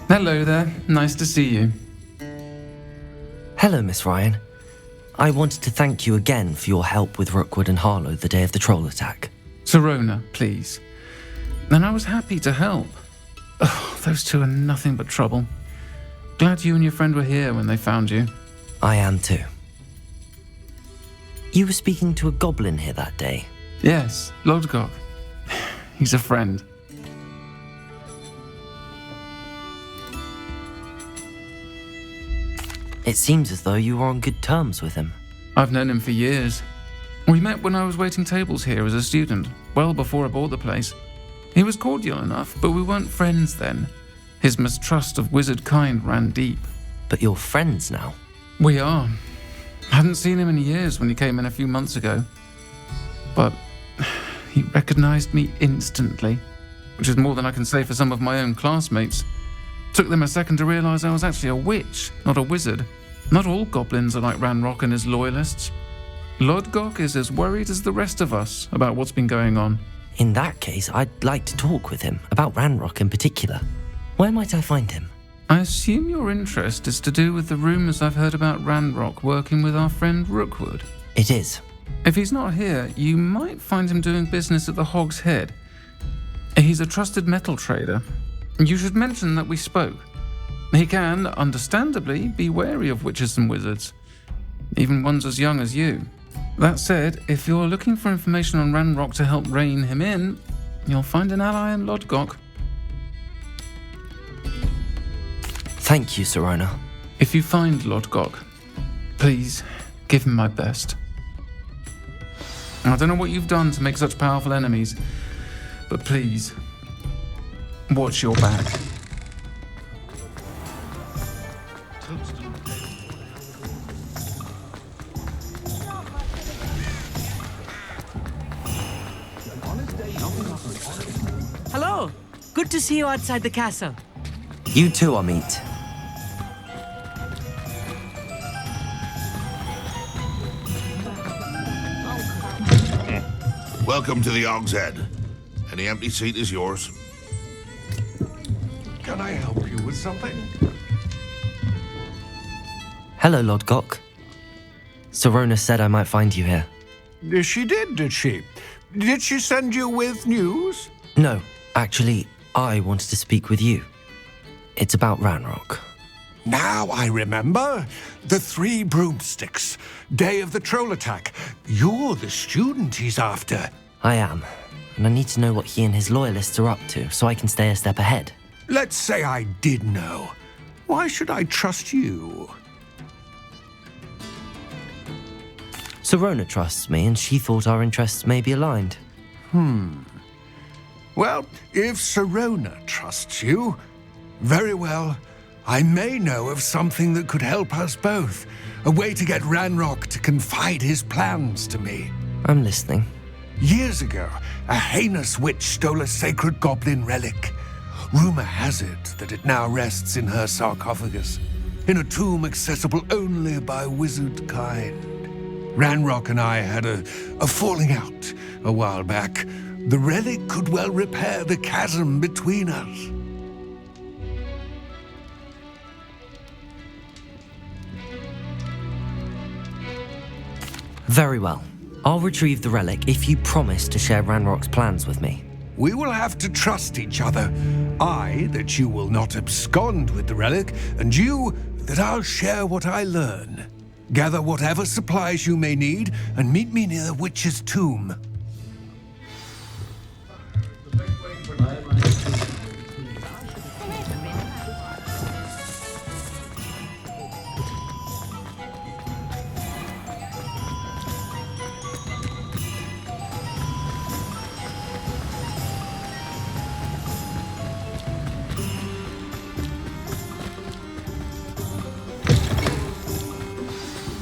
Hello there. Nice to see you. Hello, Miss Ryan. I wanted to thank you again for your help with Rookwood and Harlow the day of the troll attack. Sirona, please. And I was happy to help. Oh, those two are nothing but trouble. Glad you and your friend were here when they found you. I am too. You were speaking to a goblin here that day? Yes, Lodgok. He's a friend. It seems as though you were on good terms with him. I've known him for years. We met when I was waiting tables here as a student, well before I bought the place. He was cordial enough, but we weren't friends then. His mistrust of wizard kind ran deep. But you're friends now? We are. Hadn't seen him in years when he came in a few months ago. But he recognized me instantly, which is more than I can say for some of my own classmates. Took them a second to realize I was actually a witch, not a wizard. Not all goblins are like Ranrock and his loyalists. Lodgok is as worried as the rest of us about what's been going on. In that case, I'd like to talk with him, about Ranrock in particular. Where might I find him? I assume your interest is to do with the rumors I've heard about Ranrock working with our friend Rookwood. It is. If he's not here, you might find him doing business at the Hog's Head. He's a trusted metal trader. You should mention that we spoke. He can, understandably, be wary of witches and wizards, even ones as young as you. That said, if you're looking for information on Ranrock to help rein him in, you'll find an ally in Lodgok. Thank you, Sirona. If you find Lodgok, please give him my best. I don't know what you've done to make such powerful enemies, but please, watch your back. Hello. Good to see you outside the castle. You too, Amit. Welcome to the Hog's Head. Any empty seat is yours. Can I help you with something? Hello, Lodgok. Sirona said I might find you here. She did she? Did she send you with news? No, actually, I wanted to speak with you. It's about Ranrock. Now I remember. The 3 broomsticks. Day of the troll attack. You're the student he's after. I am, and I need to know what he and his loyalists are up to so I can stay a step ahead. Let's say I did know. Why should I trust you? Sirona trusts me, and she thought our interests may be aligned. Well, if Sirona trusts you, very well. I may know of something that could help us both. A way to get Ranrock to confide his plans to me. I'm listening. Years ago, a heinous witch stole a sacred goblin relic. Rumor has it that it now rests in her sarcophagus, in a tomb accessible only by wizard kind. Ranrock and I had a falling out a while back. The relic could well repair the chasm between us. Very well. I'll retrieve the relic if you promise to share Ranrock's plans with me. We will have to trust each other. I, that you will not abscond with the relic, and you, that I'll share what I learn. Gather whatever supplies you may need, and meet me near the witch's tomb.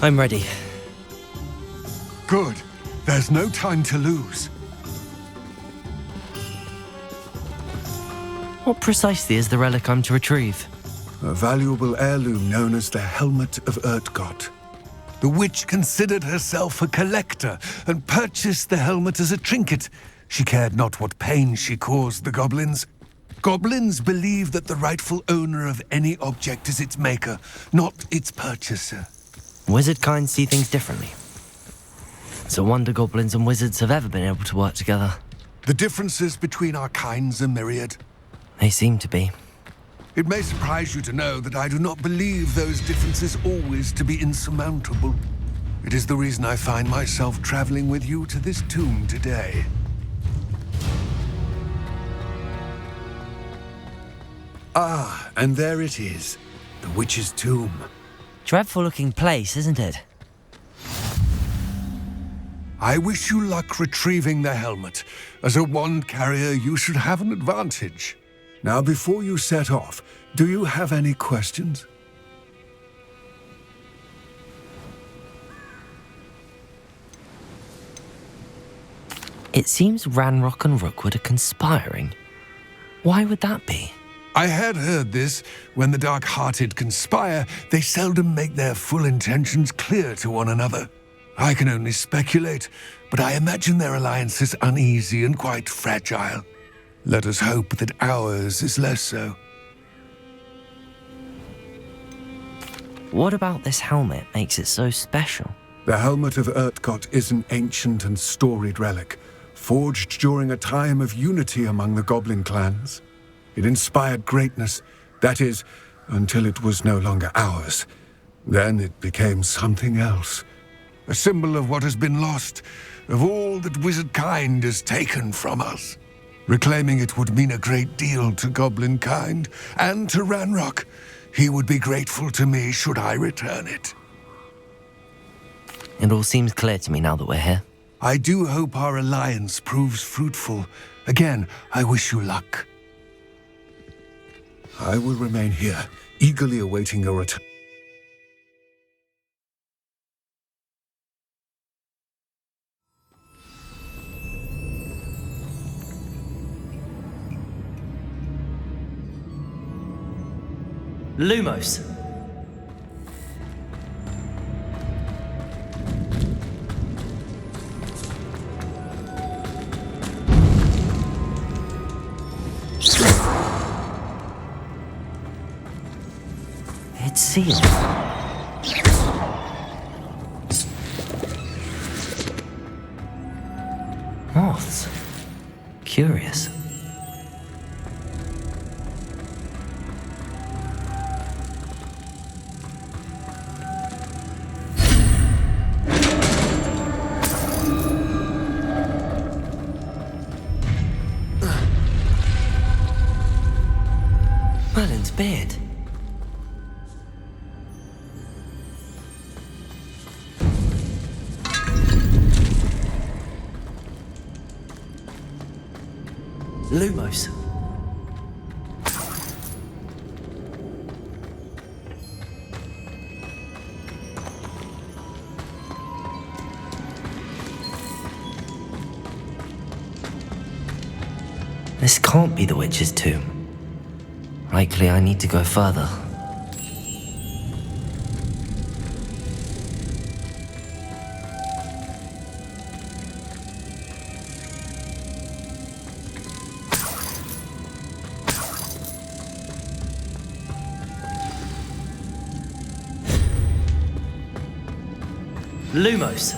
I'm ready. Good. There's no time to lose. What precisely is the relic I'm to retrieve? A valuable heirloom known as the Helmet of Urtgot. The witch considered herself a collector and purchased the helmet as a trinket. She cared not what pain she caused the goblins. Goblins believe that the rightful owner of any object is its maker, not its purchaser. Wizard kind see things differently. It's a wonder goblins and wizards have ever been able to work together. The differences between our kinds are myriad. They seem to be. It may surprise you to know that I do not believe those differences always to be insurmountable. It is the reason I find myself traveling with you to this tomb today. Ah, and there it is, the witch's tomb. Dreadful looking place, isn't it? I wish you luck retrieving the helmet. As a wand carrier, you should have an advantage. Now, before you set off, do you have any questions? It seems Ranrock and Rookwood are conspiring. Why would that be? I had heard this. When the dark-hearted conspire, they seldom make their full intentions clear to one another. I can only speculate, but I imagine their alliance is uneasy and quite fragile. Let us hope that ours is less so. What about this helmet makes it so special? The helmet of Urtkot is an ancient and storied relic, forged during a time of unity among the goblin clans. It inspired greatness, that is, until it was no longer ours. Then it became something else. A symbol of what has been lost, of all that wizard kind has taken from us. Reclaiming it would mean a great deal to goblin kind, and to Ranrock. He would be grateful to me should I return it. It all seems clear to me now that we're here. I do hope our alliance proves fruitful. Again, I wish you luck. I will remain here, eagerly awaiting your return. Lumos. It's sealed. Moths. Curious. Merlin's beard. Lumos. This can't be the witch's tomb. Likely I need to go further. Lumos.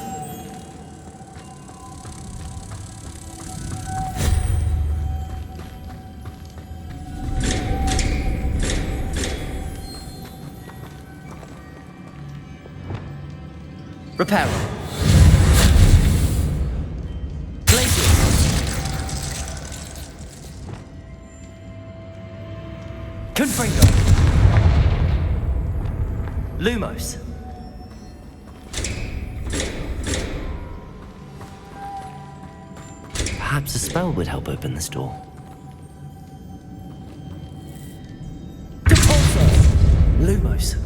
Repair. Glacier. Confringo. Lumos. Perhaps a spell would help open this door. Lumos.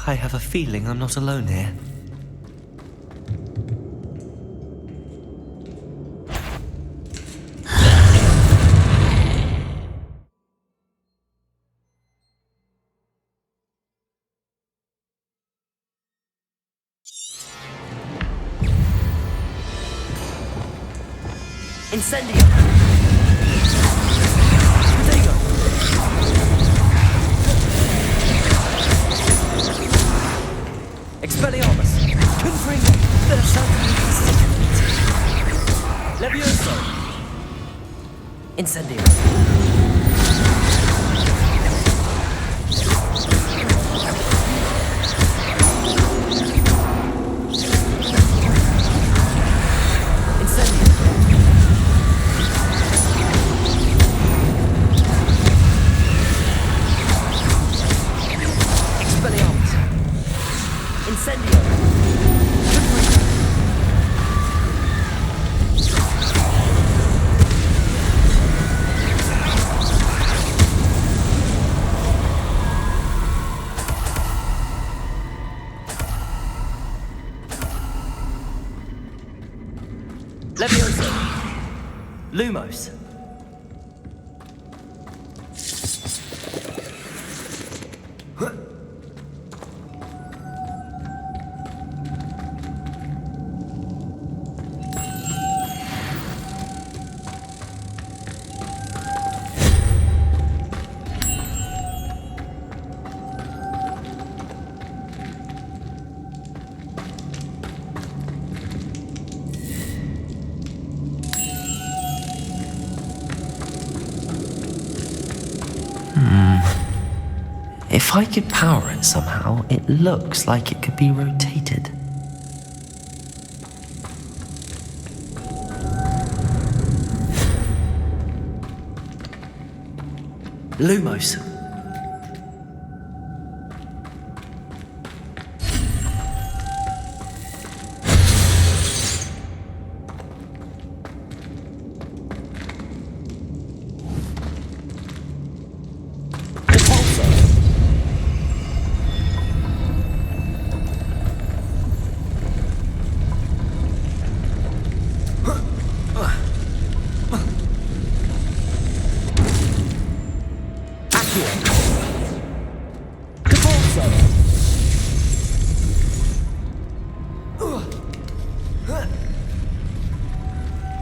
I have a feeling I'm not alone here. Incendio! There you go! Expelliarmus! Confringo! Levioso! Incendio! Levioso! Lumos! If I could power it somehow, it looks like it could be rotated. Lumos.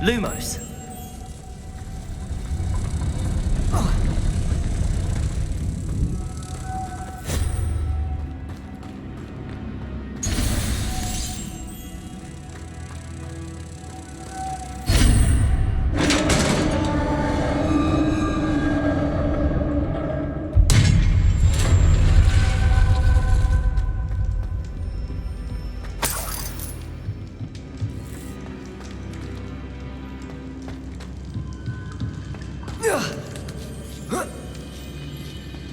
Lumos.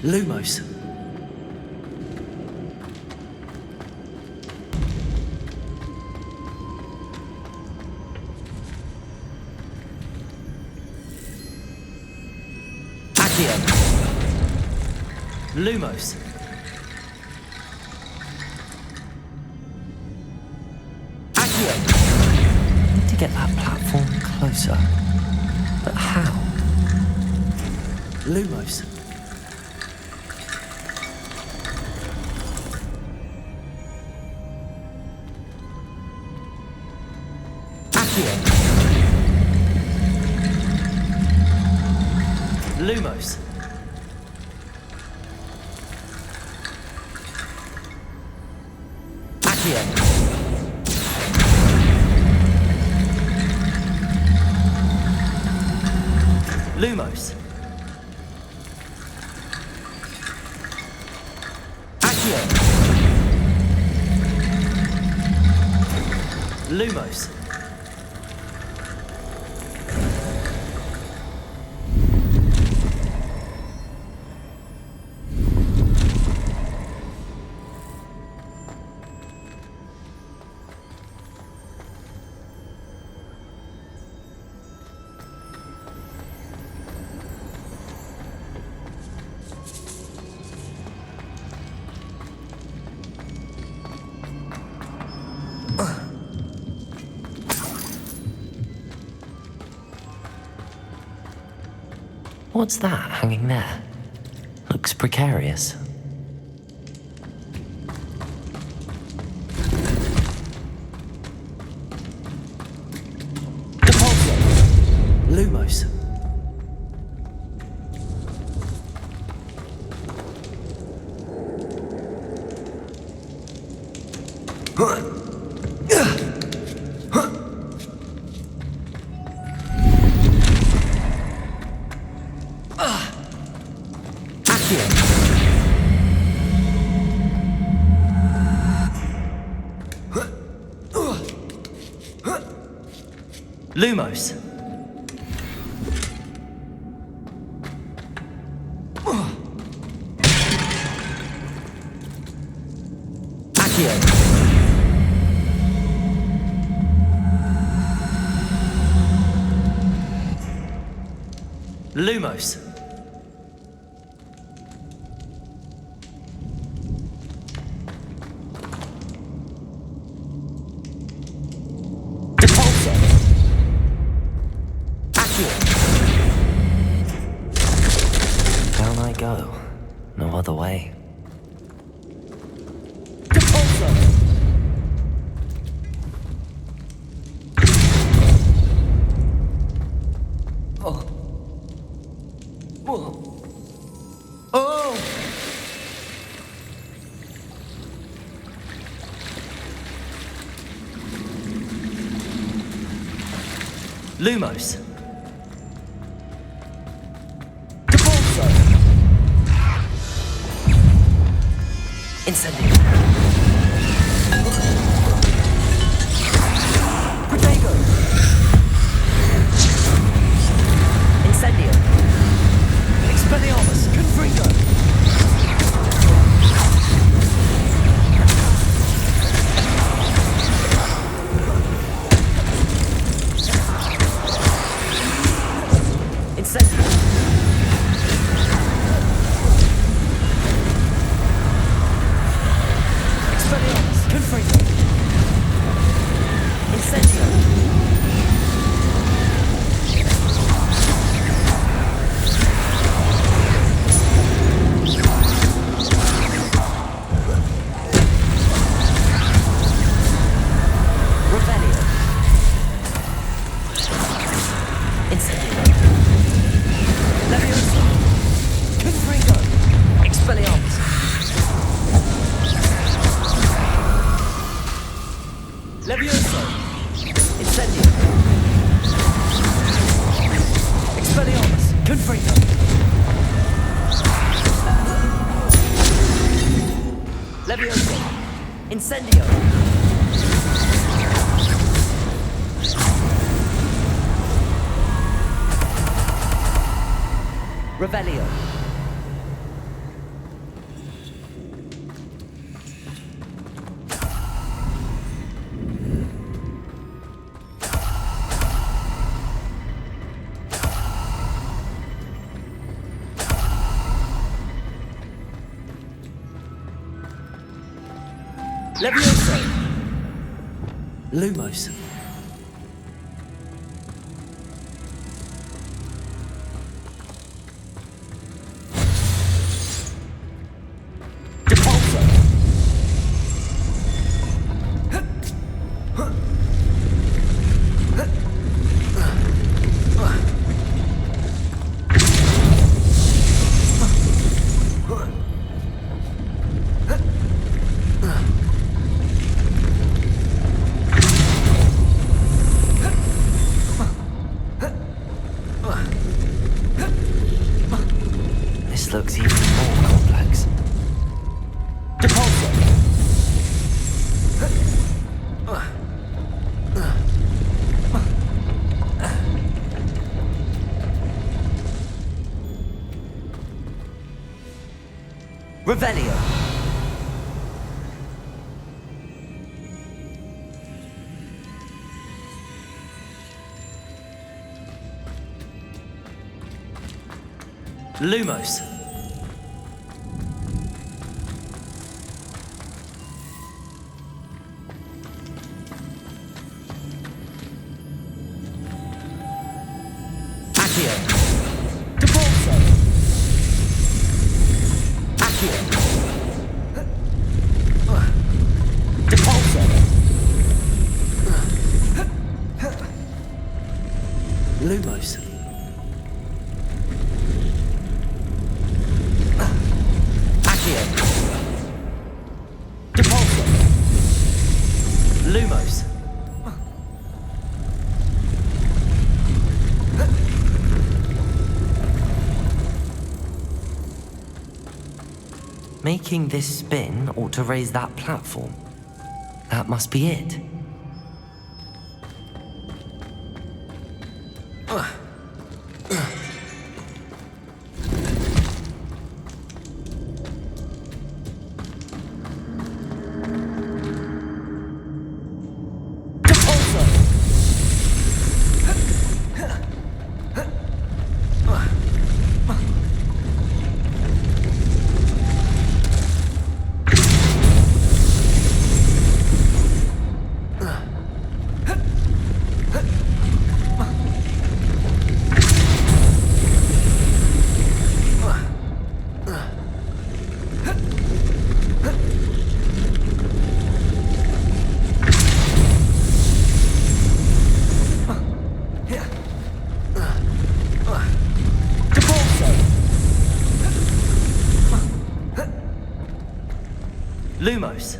Lumos. Accio. Lumos. Accio. Need to get that platform closer. But how? Lumos. Lumos. Accio. Lumos. Accio. Lumos. What's that hanging there? Looks precarious. Lumos. Lumos. Lumos. Depulso. Accio. Down I go. No other way. Depulso. Oh. Oh! Lumos. Depulso. Incendio. Protego. Incendio. Expelliarmus, Confringo! Incendio! Expelliarmus, Confringo! Incendio! Levioso! Incendio! Expelliarmus! Confringo! Levioso! Incendio! Revelio! Levioso! Lumos. Depulso. This looks even more complex. Depulso. Revelio. Lumos. Accio. Depulso. Making this spin ought to raise that platform. That must be it. Lumos.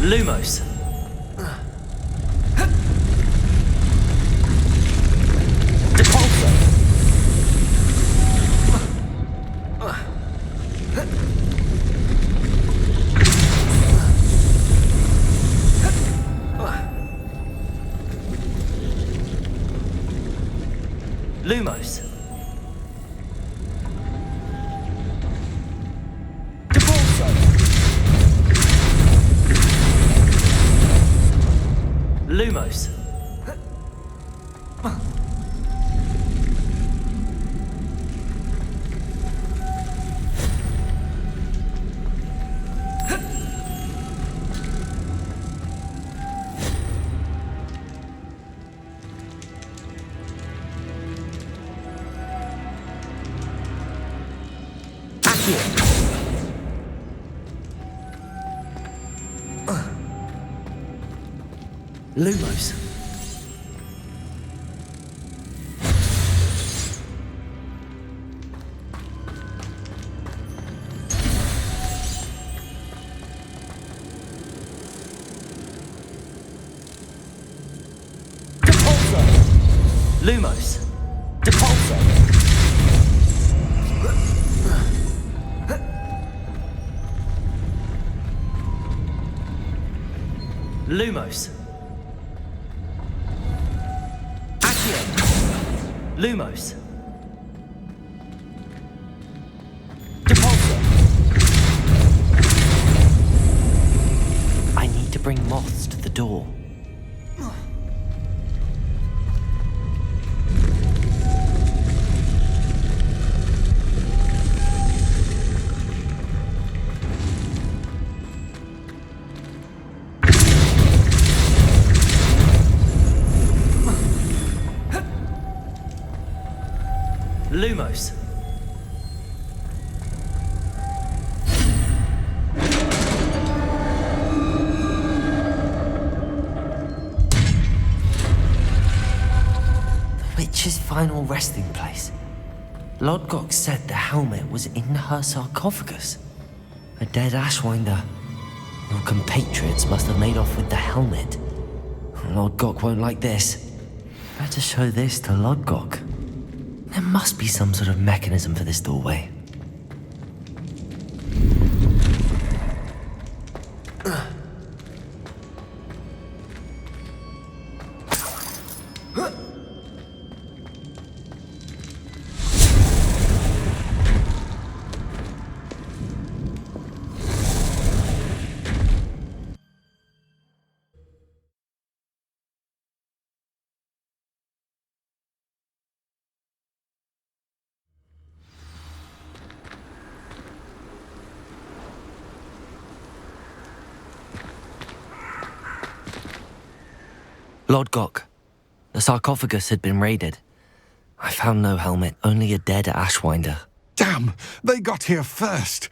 Lumos. Lumos. Lumos. Lumos. Lumos. Depulso. Lumos. Lumos. Depulso. I need to bring moths to the door. Lumos. The witch's final resting place. Lodgok said the helmet was in her sarcophagus. A dead Ashwinder. Your compatriots must have made off with the helmet. Lodgok won't like this. Better show this to Lodgok. There must be some sort of mechanism for this doorway. Lodgok. The sarcophagus had been raided. I found no helmet, only a dead Ashwinder. Damn! They got here first!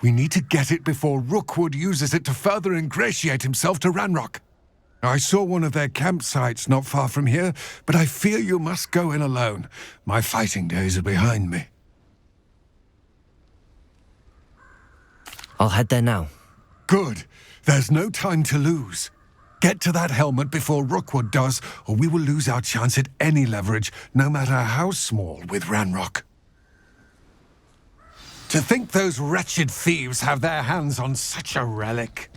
We need to get it before Rookwood uses it to further ingratiate himself to Ranrock. I saw one of their campsites not far from here, but I fear you must go in alone. My fighting days are behind me. I'll head there now. Good. There's no time to lose. Get to that helmet before Rookwood does, or we will lose our chance at any leverage, no matter how small, with Ranrock. To think those wretched thieves have their hands on such a relic.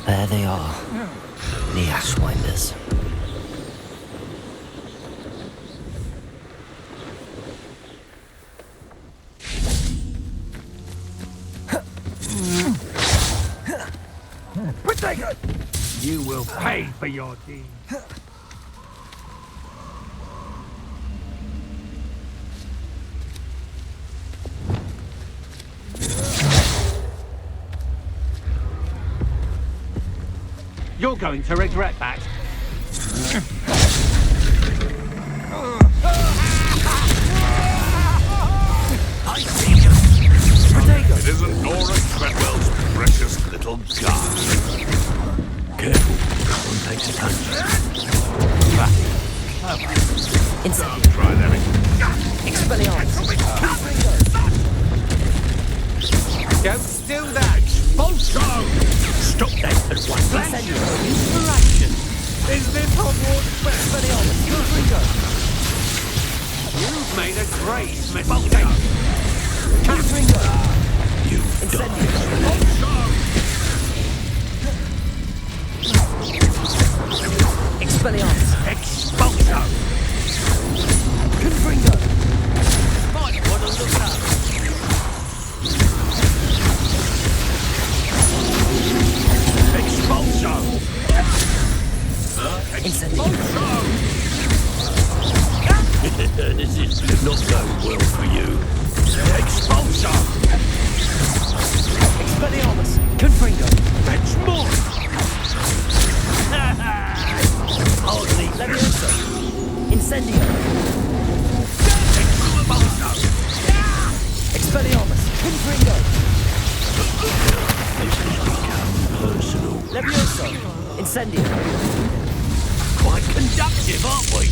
There they are, the Ashwinders. You will pay for your deeds. You're going to regret that. It isn't Nora Treadwell's precious little guard. Careful, one takes a punch. Incendio. Try that. Expelliarmus. Don't do that! Bolso! Stop that at once. Incendio. Inspiration! Is this Hogwarts? Expelliarmus. Confringo. You've made a great mistake. Confringo. You Incendio. Expelliarmus. Expulso! Confringo. Might want to look up. Expulso! Incendio. This is not going well for you. Expulso! Expelliarmus. Confringo. That's more! Hardly Levioso. Incendio. Expulso! Expelliarmus. Confringo. This has become personal. Levioso. Incendio. Quite conductive, aren't we?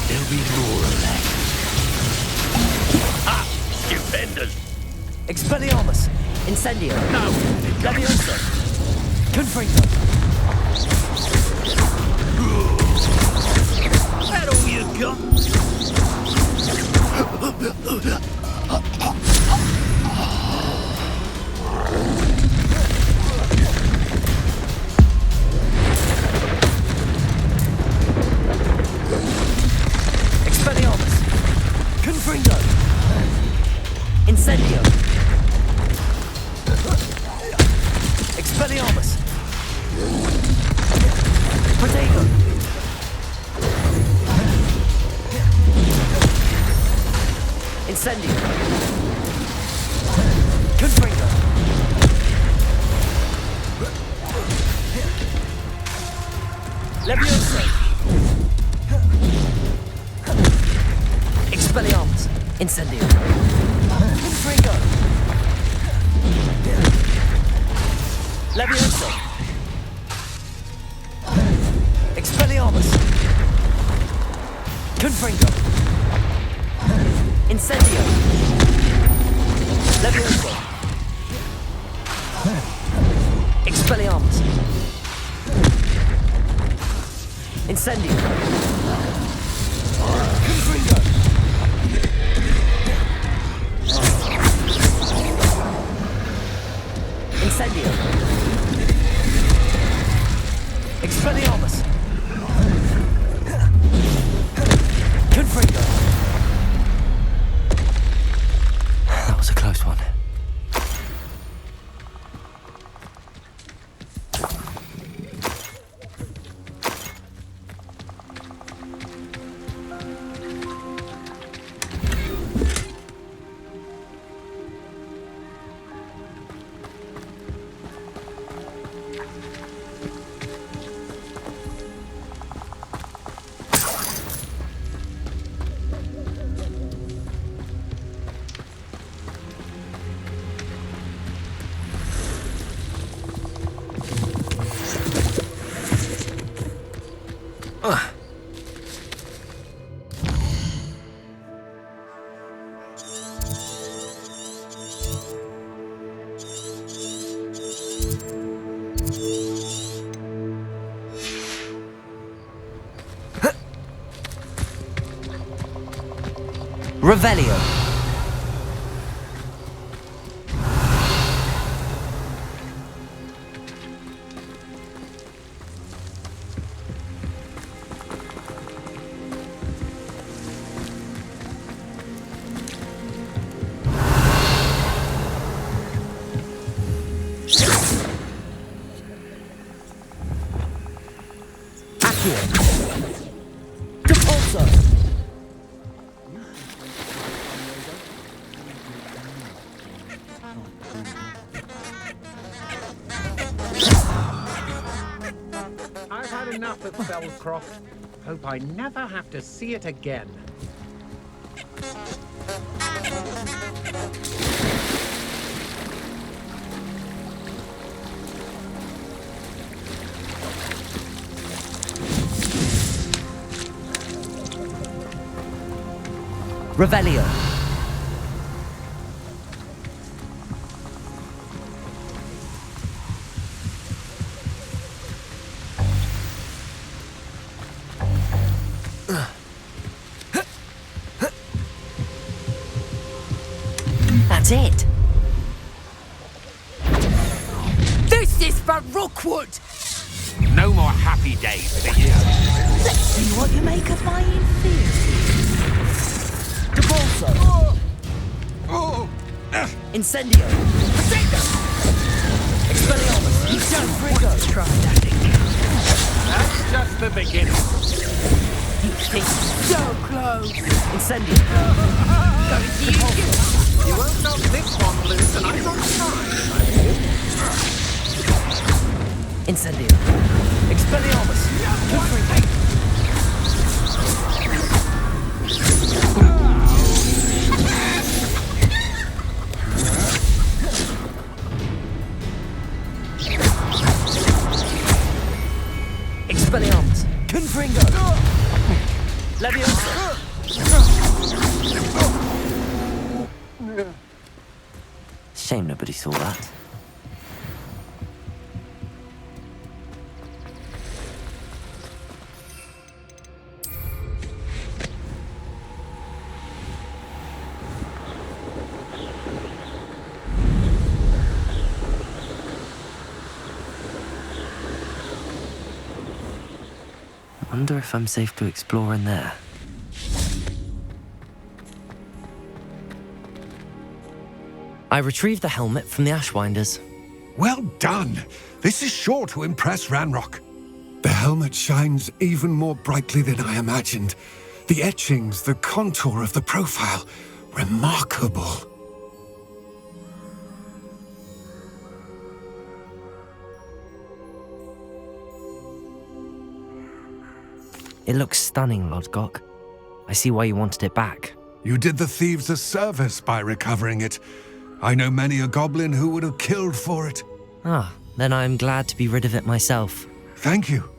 There'll be more of that. Ah! Stupendous! Expelliarmus. Incendio. No! Levioso. Confringo. Is that all you got? Expelliarmus. Confringo. Incendio. Expelliarmus. Protego. Incendio. Confringo. Levioso. Expelliarmus. Incendio. Confringo. Levioso. Expelliarmus. Confringo. Incendio. Levioso. Expelliarmus. Incendio. Confringo. Incendio. Expelliarmus. Confringo. That was a close one. Revelio. I've had enough of Fellcroft. Hope I never have to see it again. Revelio. That's it. This is for Rookwood! No more happy days for you. Let's see what you make of my inferior. Debolso. Incendio. Expelliarmus. Confringo. Try that again. That's just the beginning. You think so close. Incendio. You won't knock this one loose, and I'm not trying. Incendio. Expelliarmus. Confringo. Expelliarmus. Confringo. Leviosa. Shame nobody saw that. I wonder if I'm safe to explore in there. I retrieved the helmet from the Ashwinders. Well done. This is sure to impress Ranrock. The helmet shines even more brightly than I imagined. The etchings, the contour of the profile, remarkable. It looks stunning, Lodgok. I see why you wanted it back. You did the thieves a service by recovering it. I know many a goblin who would have killed for it. Ah, then I'm glad to be rid of it myself. Thank you.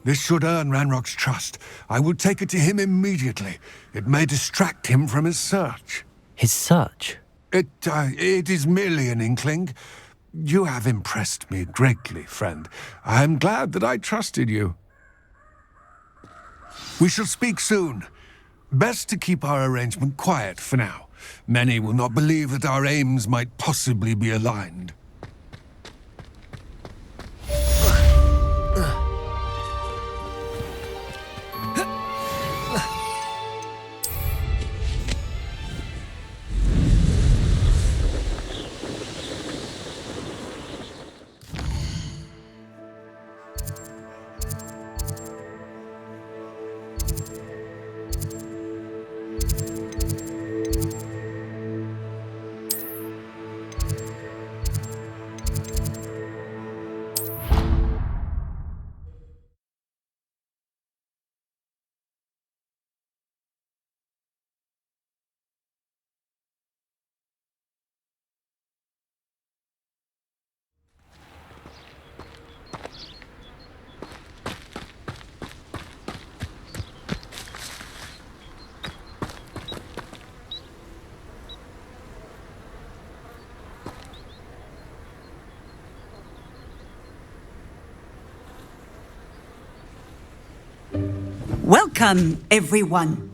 This should earn Ranrock's trust. I will take it to him immediately. It may distract him from his search. His search? It is merely an inkling. You have impressed me greatly, friend. I am glad that I trusted you. We shall speak soon. Best to keep our arrangement quiet for now. Many will not believe that our aims might possibly be aligned. Welcome, everyone.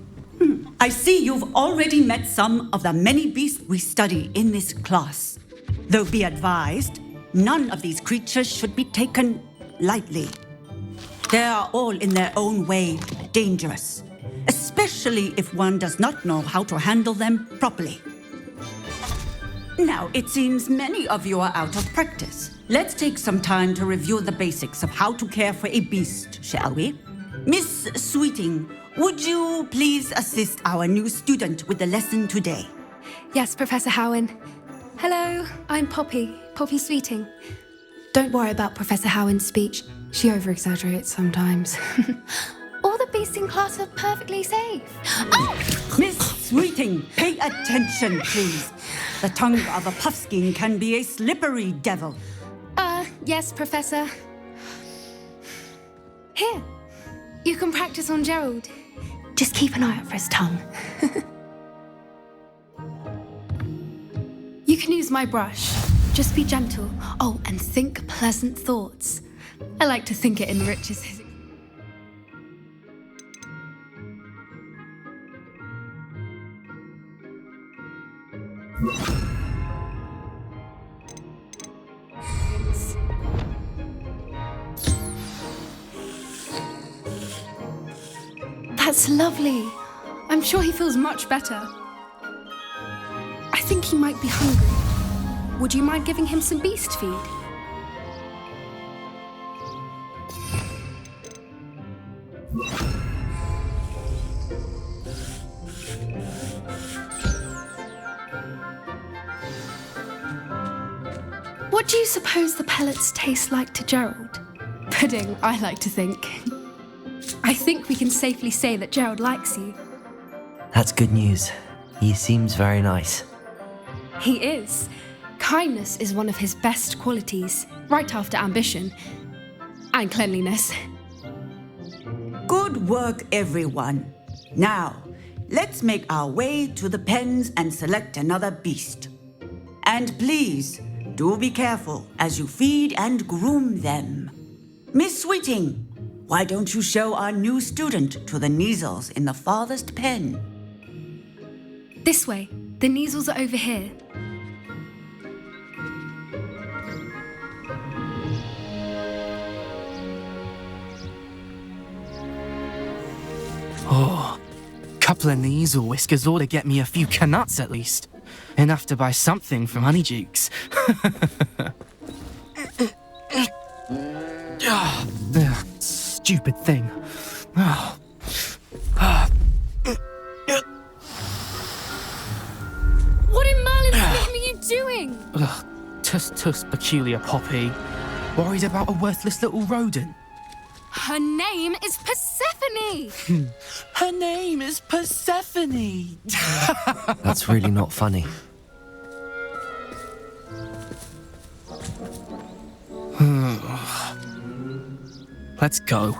I see you've already met some of the many beasts we study in this class. Though be advised, none of these creatures should be taken lightly. They are all in their own way dangerous, especially if one does not know how to handle them properly. Now, it seems many of you are out of practice. Let's take some time to review the basics of how to care for a beast, shall we? Miss Sweeting, would you please assist our new student with the lesson today? Yes, Professor Howen. Hello, I'm Poppy Sweeting. Don't worry about Professor Howen's speech. She over-exaggerates sometimes. All the beasts in class are perfectly safe. Oh! Miss Sweeting, pay attention, please. The tongue of a puffskein can be a slippery devil. Yes, Professor. Here, you can practice on Gerald. Just keep an eye out for his tongue. You can use my brush. Just be gentle. Oh, and think pleasant thoughts. I like to think it enriches his... That's lovely. I'm sure he feels much better. I think he might be hungry. Would you mind giving him some beast feed? What do you suppose the pellets taste like to Gerald? Pudding, I like to think. I think we can safely say that Gerald likes you. That's good news. He seems very nice. He is. Kindness is one of his best qualities, right after ambition and cleanliness. Good work, everyone. Now, let's make our way to the pens and select another beast. And please, do be careful as you feed and groom them. Miss Sweeting, why don't you show our new student to the Neasels in the farthest pen? This way. The Neasels are over here. Oh, couple of Neasel whiskers ought to get me a few canuts at least. Enough to buy something from Honeydukes. Stupid thing. Oh. What in Merlin's name are you doing? Tuss, peculiar Poppy. Worried about a worthless little rodent. Her name is Persephone! Her name is Persephone! That's really not funny. Let's go.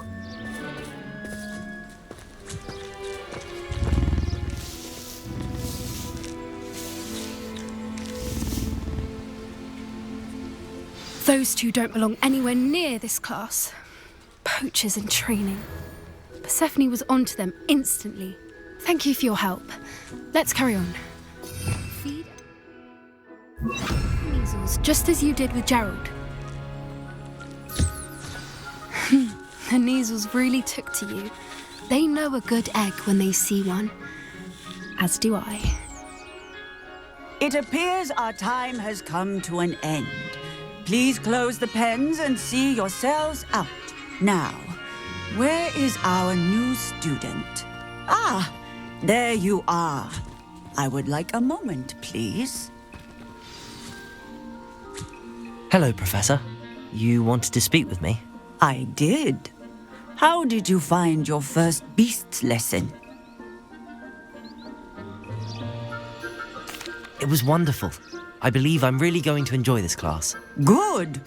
Those two don't belong anywhere near this class. Poachers in training. Persephone was onto them instantly. Thank you for your help. Let's carry on. Feed measles, just as you did with Gerald. The Neasels really took to you. They know a good egg when they see one. As do I. It appears our time has come to an end. Please close the pens and see yourselves out. Now, where is our new student? Ah, there you are. I would like a moment, please. Hello, Professor. You wanted to speak with me? I did. How did you find your first beasts lesson? It was wonderful. I believe I'm really going to enjoy this class. Good.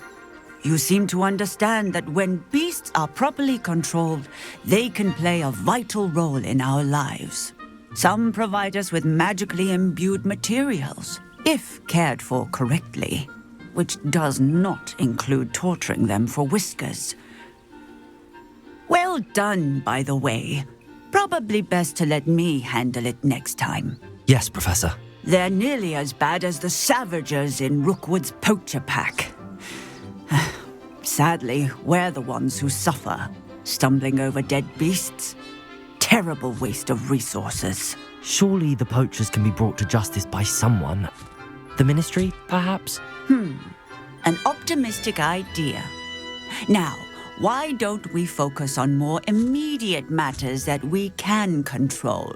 You seem to understand that when beasts are properly controlled, they can play a vital role in our lives. Some provide us with magically imbued materials, if cared for correctly, which does not include torturing them for whiskers. Well done, by the way. Probably best to let me handle it next time. Yes, Professor. They're nearly as bad as the Savagers in Rookwood's poacher pack. Sadly, we're the ones who suffer, stumbling over dead beasts. Terrible waste of resources. Surely the poachers can be brought to justice by someone. The Ministry, perhaps? An optimistic idea. Now, why don't we focus on more immediate matters that we can control?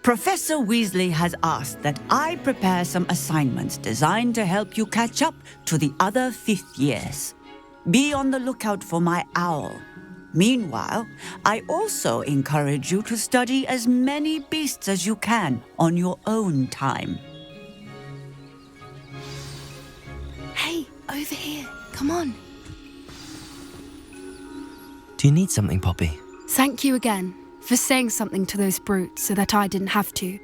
Professor Weasley has asked that I prepare some assignments designed to help you catch up to the other 5th years. Be on the lookout for my owl. Meanwhile, I also encourage you to study as many beasts as you can on your own time. Hey, over here. Come on. Do you need something, Poppy? Thank you again for saying something to those brutes so that I didn't have to.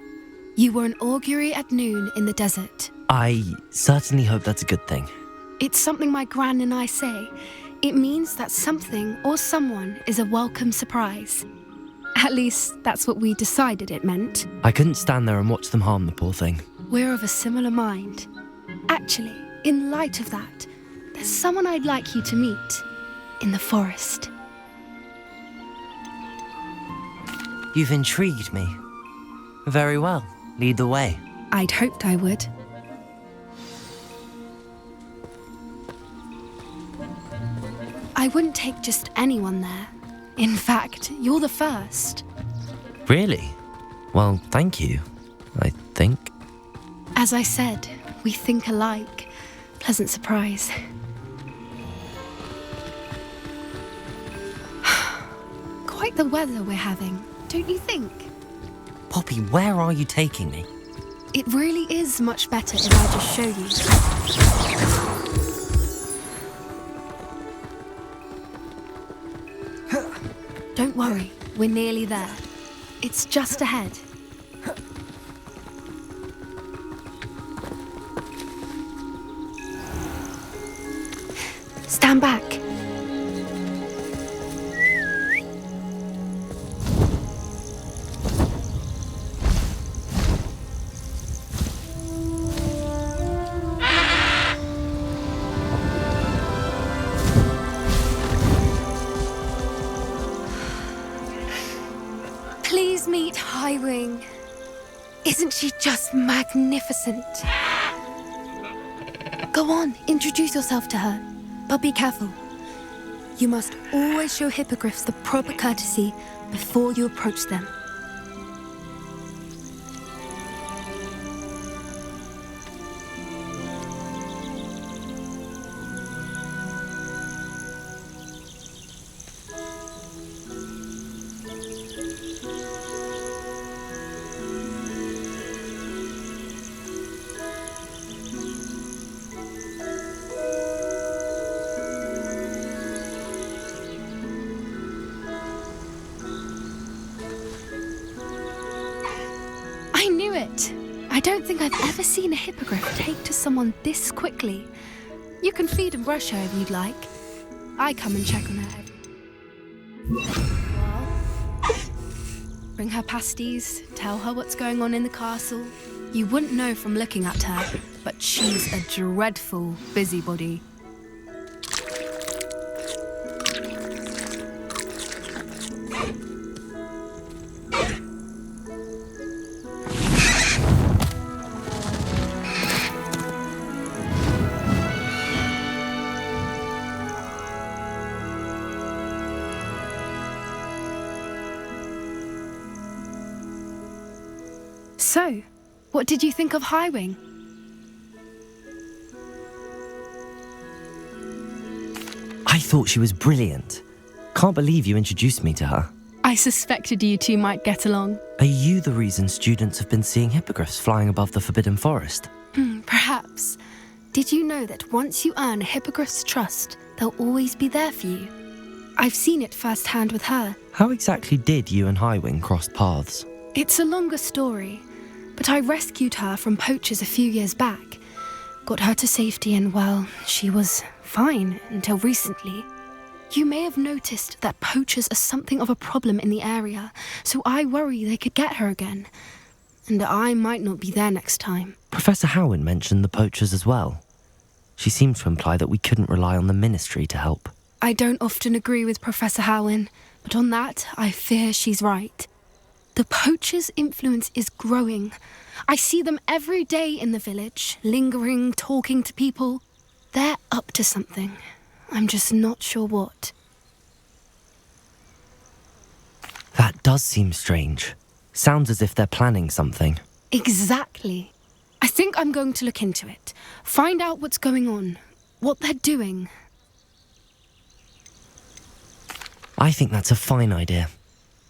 You were an augury at noon in the desert. I certainly hope that's a good thing. It's something my gran and I say. It means that something or someone is a welcome surprise. At least, that's what we decided it meant. I couldn't stand there and watch them harm the poor thing. We're of a similar mind. Actually, in light of that, there's someone I'd like you to meet in the forest. You've intrigued me. Very well. Lead the way. I'd hoped I would. I wouldn't take just anyone there. In fact, you're the first. Really? Well, thank you, I think. As I said, we think alike. Pleasant surprise. Quite the weather we're having, don't you think? Poppy, where are you taking me? It really is much better if I just show you. Don't worry, we're nearly there. It's just ahead. Stand back. Please meet Highwing. Isn't she just magnificent? Go on, introduce yourself to her. But be careful. You must always show hippogriffs the proper courtesy before you approach them. I knew it! I don't think I've ever seen a hippogriff take to someone this quickly. You can feed and brush her if you'd like. I come and check on her. Bring her pasties, tell her what's going on in the castle. You wouldn't know from looking at her, but she's a dreadful busybody. So, what did you think of Highwing? I thought she was brilliant. Can't believe you introduced me to her. I suspected you two might get along. Are you the reason students have been seeing hippogriffs flying above the Forbidden Forest? Perhaps. Did you know that once you earn a hippogriff's trust, they'll always be there for you? I've seen it firsthand with her. How exactly did you and Highwing cross paths? It's a longer story, but I rescued her from poachers a few years back. Got her to safety and, well, she was fine until recently. You may have noticed that poachers are something of a problem in the area, so I worry they could get her again. And I might not be there next time. Professor Howin mentioned the poachers as well. She seemed to imply that we couldn't rely on the Ministry to help. I don't often agree with Professor Howin, but on that, I fear she's right. The poachers' influence is growing. I see them every day in the village, lingering, talking to people. They're up to something. I'm just not sure what. That does seem strange. Sounds as if they're planning something. Exactly. I think I'm going to look into it. Find out what's going on, what they're doing. I think that's a fine idea.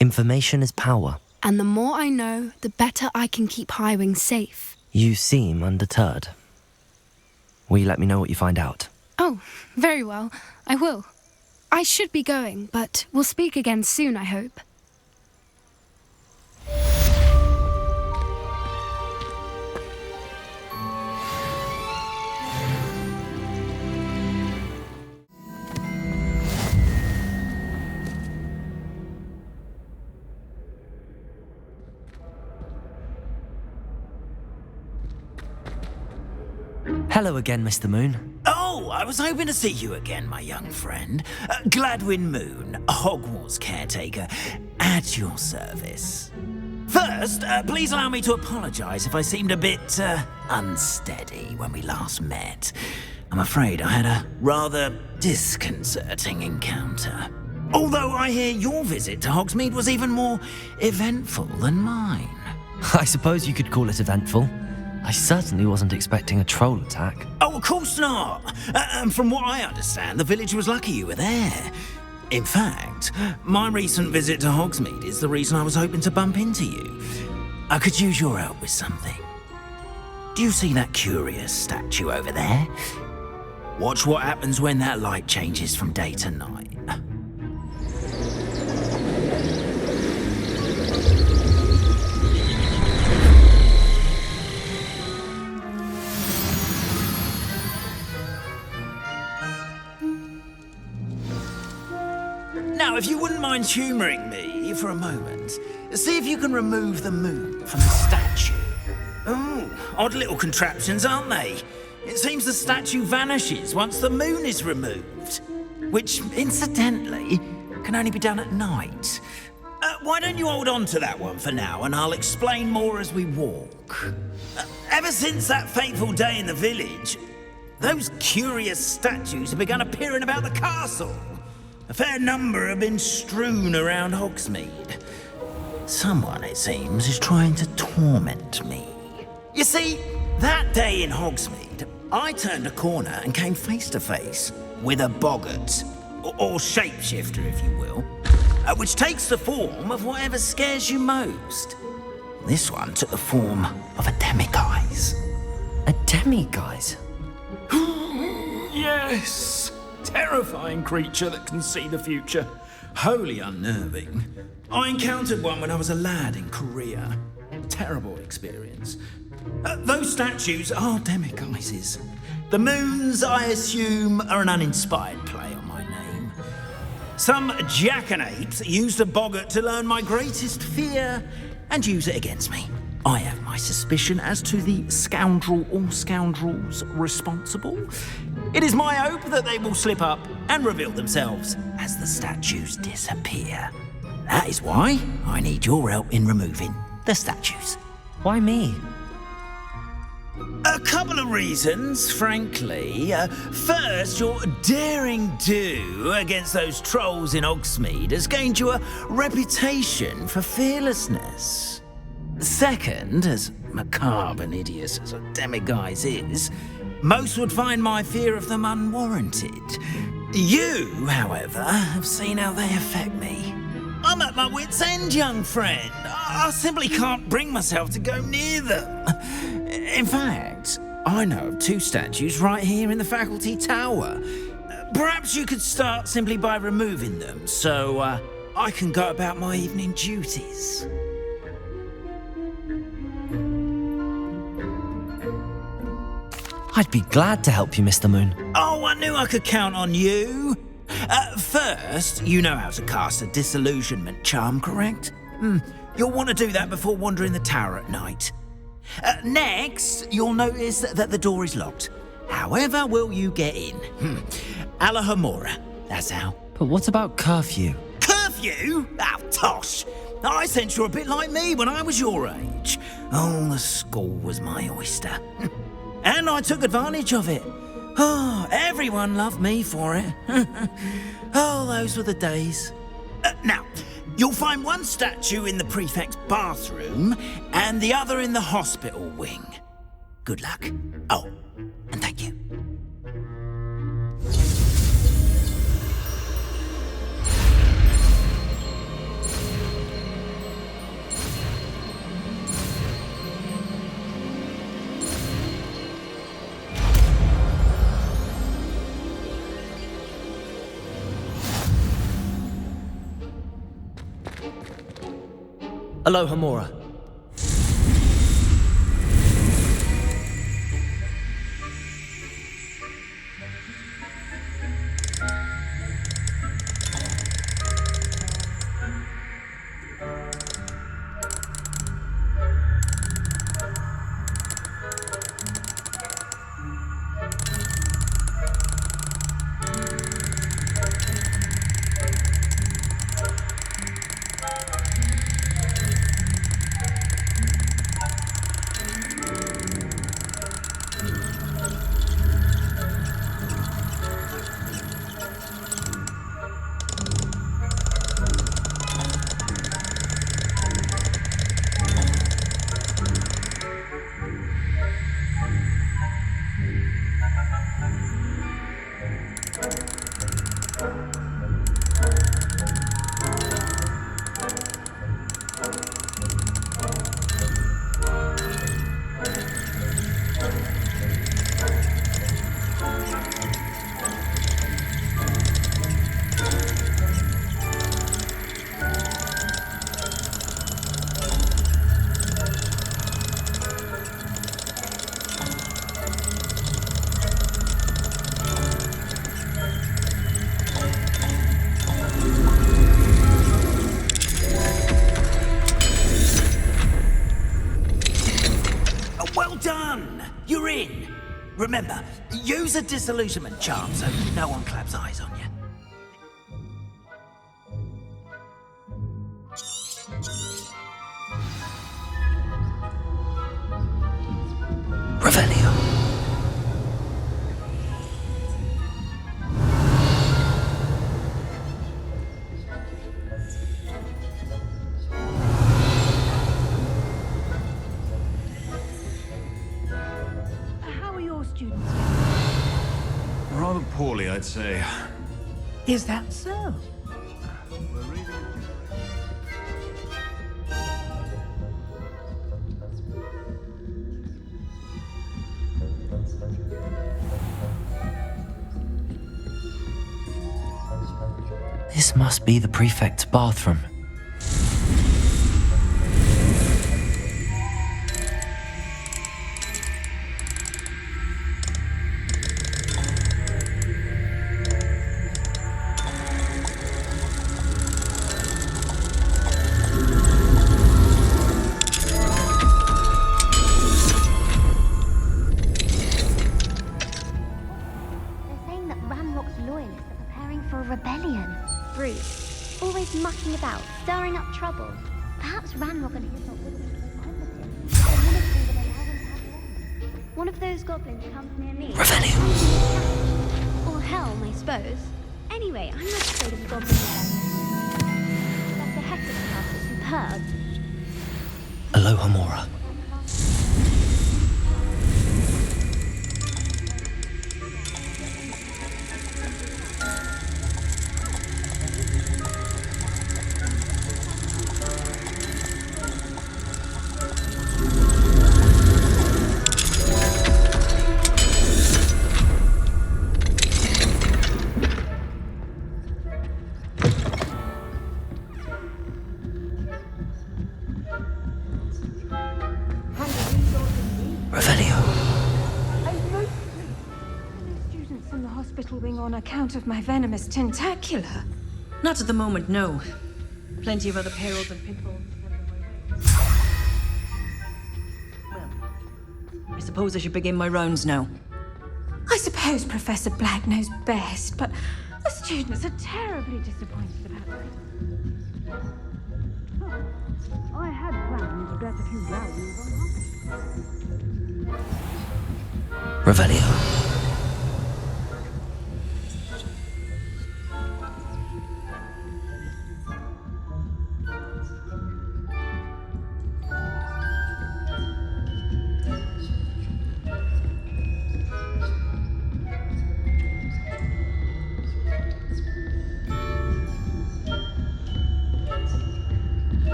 Information is power. And the more I know, the better I can keep Highwing safe. You seem undeterred. Will you let me know what you find out? Oh, very well. I will. I should be going, but we'll speak again soon, I hope. Hello again, Mr. Moon. Oh, I was hoping to see you again, my young friend. Gladwin Moon, Hogwarts caretaker, at your service. First, please allow me to apologise if I seemed a bit unsteady when we last met. I'm afraid I had a rather disconcerting encounter. Although I hear your visit to Hogsmeade was even more eventful than mine. I suppose you could call it eventful. I certainly wasn't expecting a troll attack. Oh, of course not. And from what I understand, the village was lucky you were there. In fact, my recent visit to Hogsmeade is the reason I was hoping to bump into you. I could use your help with something. Do you see that curious statue over there? Watch what happens when that light changes from day to night. Now, if you wouldn't mind humouring me for a moment, see if you can remove the moon from the statue. Oh, odd little contraptions, aren't they? It seems the statue vanishes once the moon is removed, which, incidentally, can only be done at night. Why don't you hold on to that one for now, and I'll explain more as we walk. Ever since that fateful day in the village, those curious statues have begun appearing about the castle. A fair number have been strewn around Hogsmeade. Someone, it seems, is trying to torment me. You see, that day in Hogsmeade, I turned a corner and came face to face with a boggart, or shapeshifter, if you will, which takes the form of whatever scares you most. This one took the form of a demiguise. A demiguise? Yes! Terrifying creature that can see the future. Wholly unnerving. I encountered one when I was a lad in Korea. Terrible experience. Those statues are demiguises. The moons, I assume, are an uninspired play on my name. Some jackanapes used a boggart to learn my greatest fear and use it against me. I have my suspicion as to the scoundrel or scoundrels responsible. It is my hope that they will slip up and reveal themselves as the statues disappear. That is why I need your help in removing the statues. Why me? A couple of reasons, frankly. First, your daring do against those trolls in Hogsmeade has gained you a reputation for fearlessness. Second, as macabre and hideous as a demiguise is, most would find my fear of them unwarranted. You, however, have seen how they affect me. I'm at my wit's end, young friend. I simply can't bring myself to go near them. In fact, I know of two statues right here in the faculty tower. Perhaps you could start simply by removing them, so I can go about my evening duties. I'd be glad to help you, Mr. Moon. Oh, I knew I could count on you. First, you know how to cast a disillusionment charm, correct? You'll want to do that before wandering the tower at night. Next, you'll notice that the door is locked. However will you get in? Alahomora, that's how. But what about curfew? Curfew? Oh, tosh. I sense you're a bit like me when I was your age. Oh, the school was my oyster. And I took advantage of it. Oh, everyone loved me for it. Oh, those were the days. Now, you'll find one statue in the prefect's bathroom and the other in the hospital wing. Good luck. Oh, and thank you. Alohomora. Remember, use a disillusionment charm so no one claps eyes on you. Revelio. Students? Rather poorly, I'd say. Is that so? This must be the prefect's bathroom. Stirring up trouble. Perhaps Ranrock and his lot wouldn't be so competent. The ministry would allow them to have one. One of those goblins comes near me. Or Helm, I suppose. Anyway, I'm not afraid of the goblin yet. That's the Hector's house is superb. Alohomora. hospital wing on account of my venomous tentacula. Not at the moment, no. Plenty of other perils and pitfalls. Well, I suppose I should begin my rounds now. I suppose Professor Black knows best, but the students are terribly disappointed about it. I had planned to get a few values on Revelio.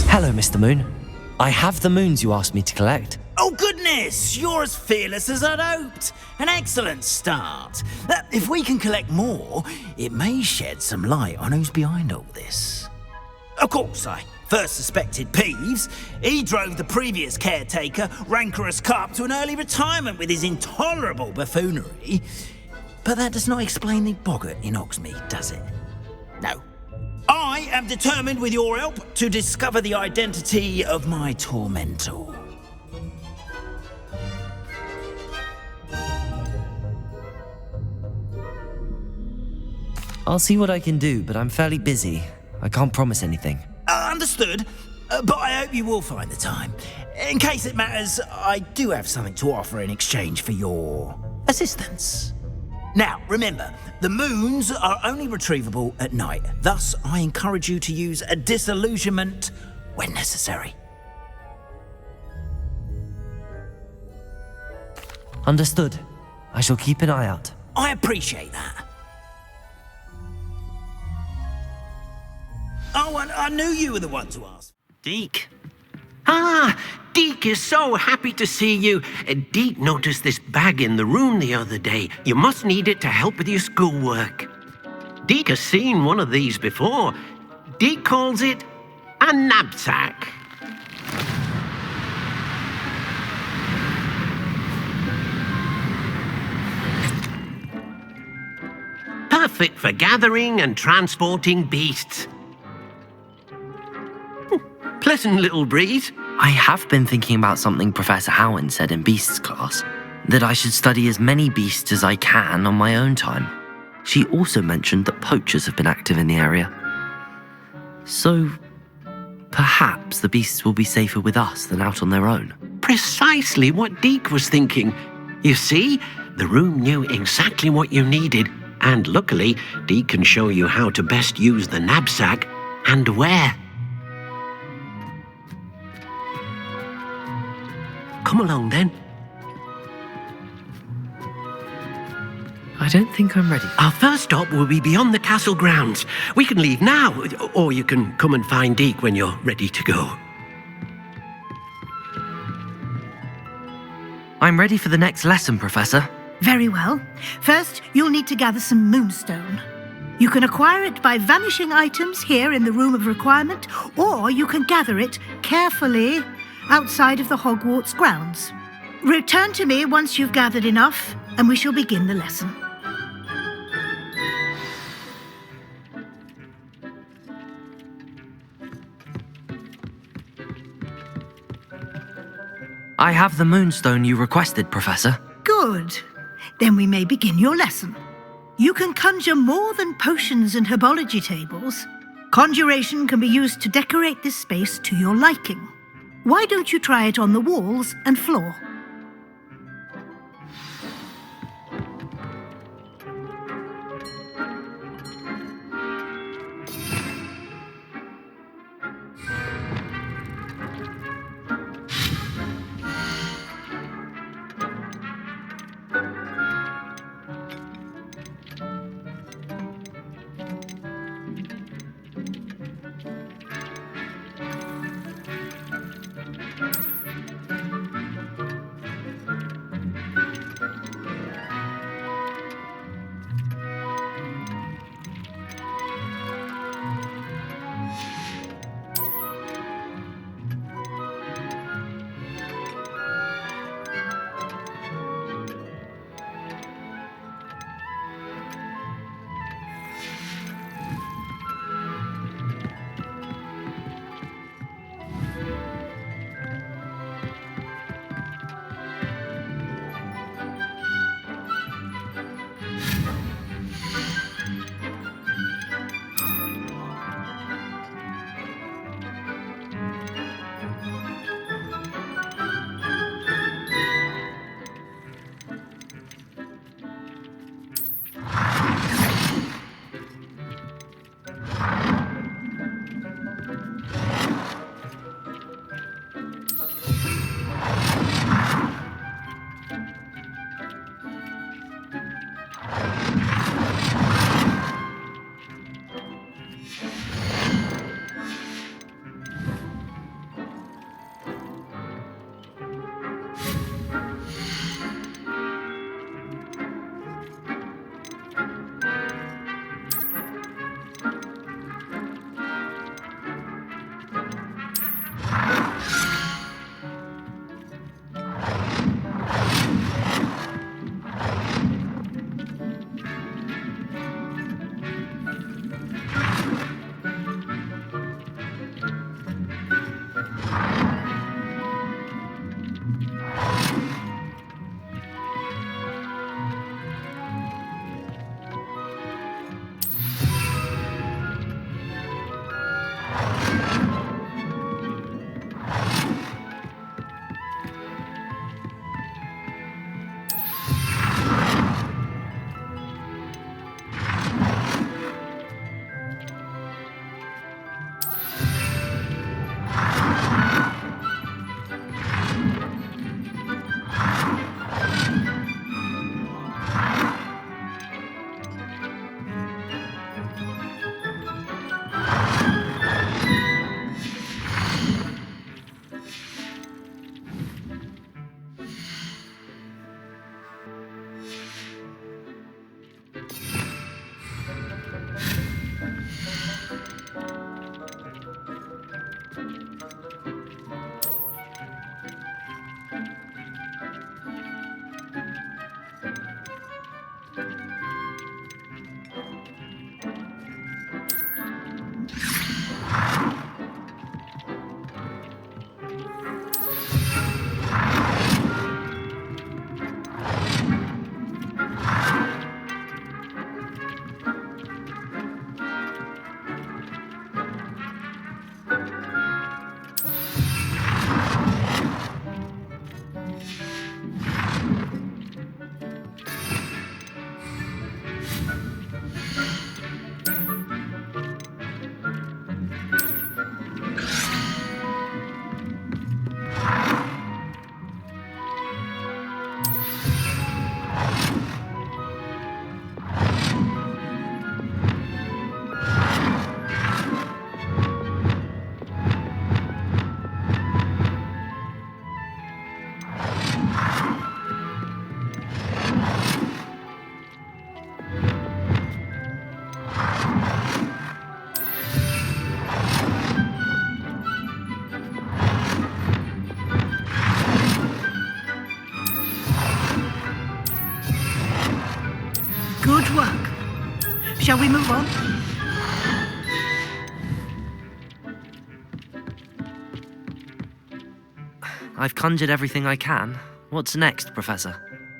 Hello, Mr. Moon. I have the moons you asked me to collect. Oh, goodness! You're as fearless as I'd hoped. An excellent start. If we can collect more, it may shed some light on who's behind all this. Of course, I first suspected Peeves. He drove the previous caretaker, Rancorous Carp, to an early retirement with his intolerable buffoonery. But that does not explain the boggart in Hogsmeade, does it? No. I am determined, with your help, to discover the identity of my tormentor. I'll see what I can do, but I'm fairly busy. I can't promise anything. Understood, but I hope you will find the time. In case it matters, I do have something to offer in exchange for your assistance. Now, remember, the moons are only retrievable at night. Thus, I encourage you to use a disillusionment when necessary. Understood. I shall keep an eye out. I appreciate that. Oh, and I knew you were the one to ask. Deke. Ah, Deke is so happy to see you. Deke noticed this bag in the room the other day. You must need it to help with your schoolwork. Deke has seen one of these before. Deke calls it a knapsack. Perfect for gathering and transporting beasts. Pleasant little breeze. I have been thinking about something Professor Howin said in Beasts class, that I should study as many beasts as I can on my own time. She also mentioned that poachers have been active in the area. So, perhaps the beasts will be safer with us than out on their own. Precisely what Deke was thinking. You see, the room knew exactly what you needed, and luckily, Deke can show you how to best use the knapsack and where. Come along, then. I don't think I'm ready. Our first stop will be beyond the castle grounds. We can leave now, or you can come and find Deke when you're ready to go. I'm ready for the next lesson, Professor. Very well. First, you'll need to gather some moonstone. You can acquire it by vanishing items here in the Room of Requirement, or you can gather it carefully outside of the Hogwarts grounds. Return to me once you've gathered enough, and we shall begin the lesson. I have the moonstone you requested, Professor. Good. Then we may begin your lesson. You can conjure more than potions and herbology tables. Conjuration can be used to decorate this space to your liking. Why don't you try it on the walls and floor? Shall we move on? I've conjured everything I can. What's next, Professor?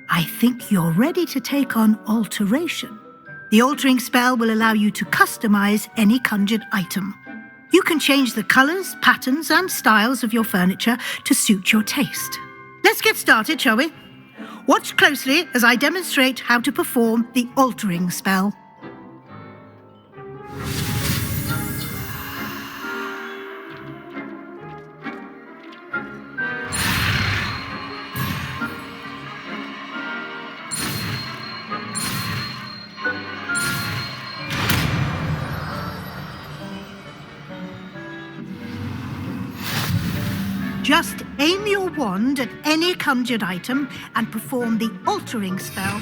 I think you're ready to take on alteration. The altering spell will allow you to customize any conjured item. You can change the colors, patterns, and styles of your furniture to suit your taste. Let's get started, shall we? Watch closely as I demonstrate how to perform the altering spell. Just aim your wand at any conjured item and perform the altering spell.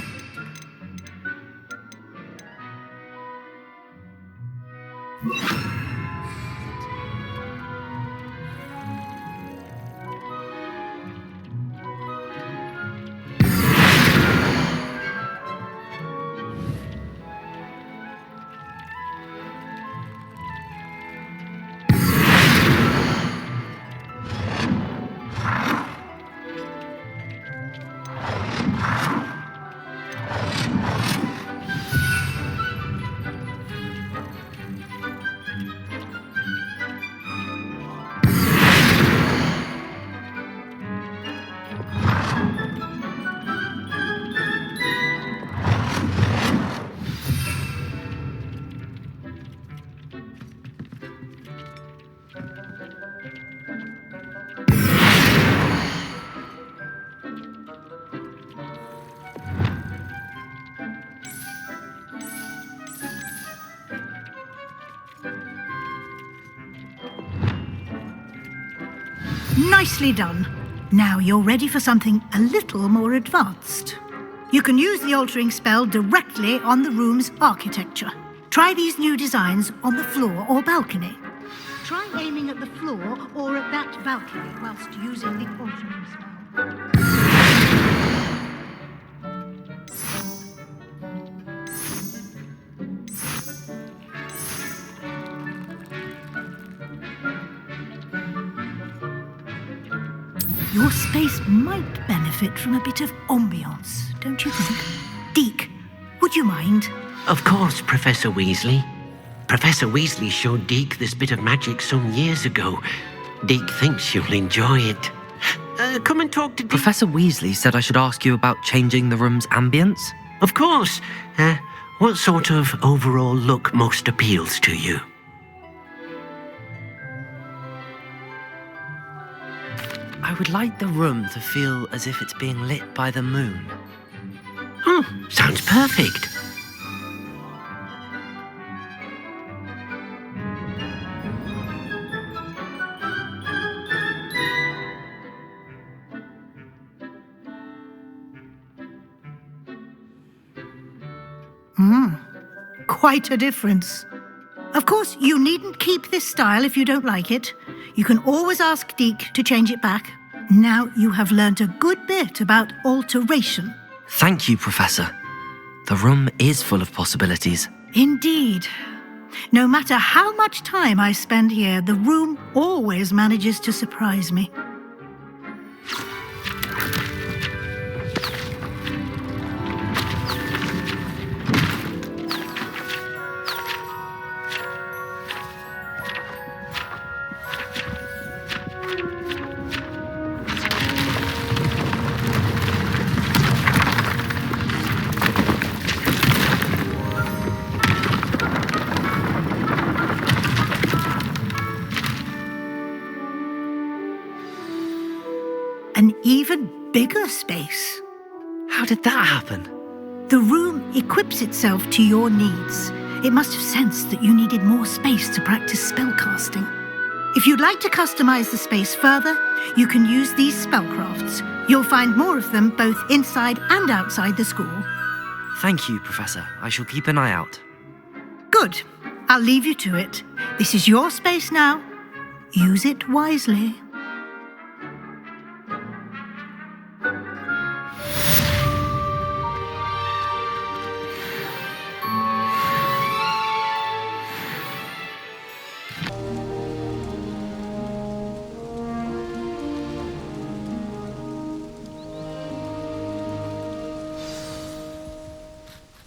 Nicely done. Now you're ready for something a little more advanced. You can use the altering spell directly on the room's architecture. Try these new designs on the floor or balcony. Try aiming at the floor or at that balcony whilst using the altering spell. Your space might benefit from a bit of ambiance, don't you think? Deke, would you mind? Of course, Professor Weasley. Professor Weasley showed Deke this bit of magic some years ago. Deke thinks you'll enjoy it. Come and talk to Deke. Professor Weasley said I should ask you about changing the room's ambience? Of course. What sort of overall look most appeals to you? I would like the room to feel as if it's being lit by the moon. Sounds perfect. Quite a difference. Of course, you needn't keep this style if you don't like it. You can always ask Deke to change it back. Now you have learnt a good bit about alteration. Thank you, Professor. The room is full of possibilities. Indeed. No matter how much time I spend here, the room always manages to surprise me. An even bigger space. How did that happen? The room equips itself to your needs. It must have sensed that you needed more space to practice spellcasting. If you'd like to customize the space further, you can use these spellcrafts. You'll find more of them both inside and outside the school. Thank you, Professor. I shall keep an eye out. Good. I'll leave you to it. This is your space now. Use it wisely.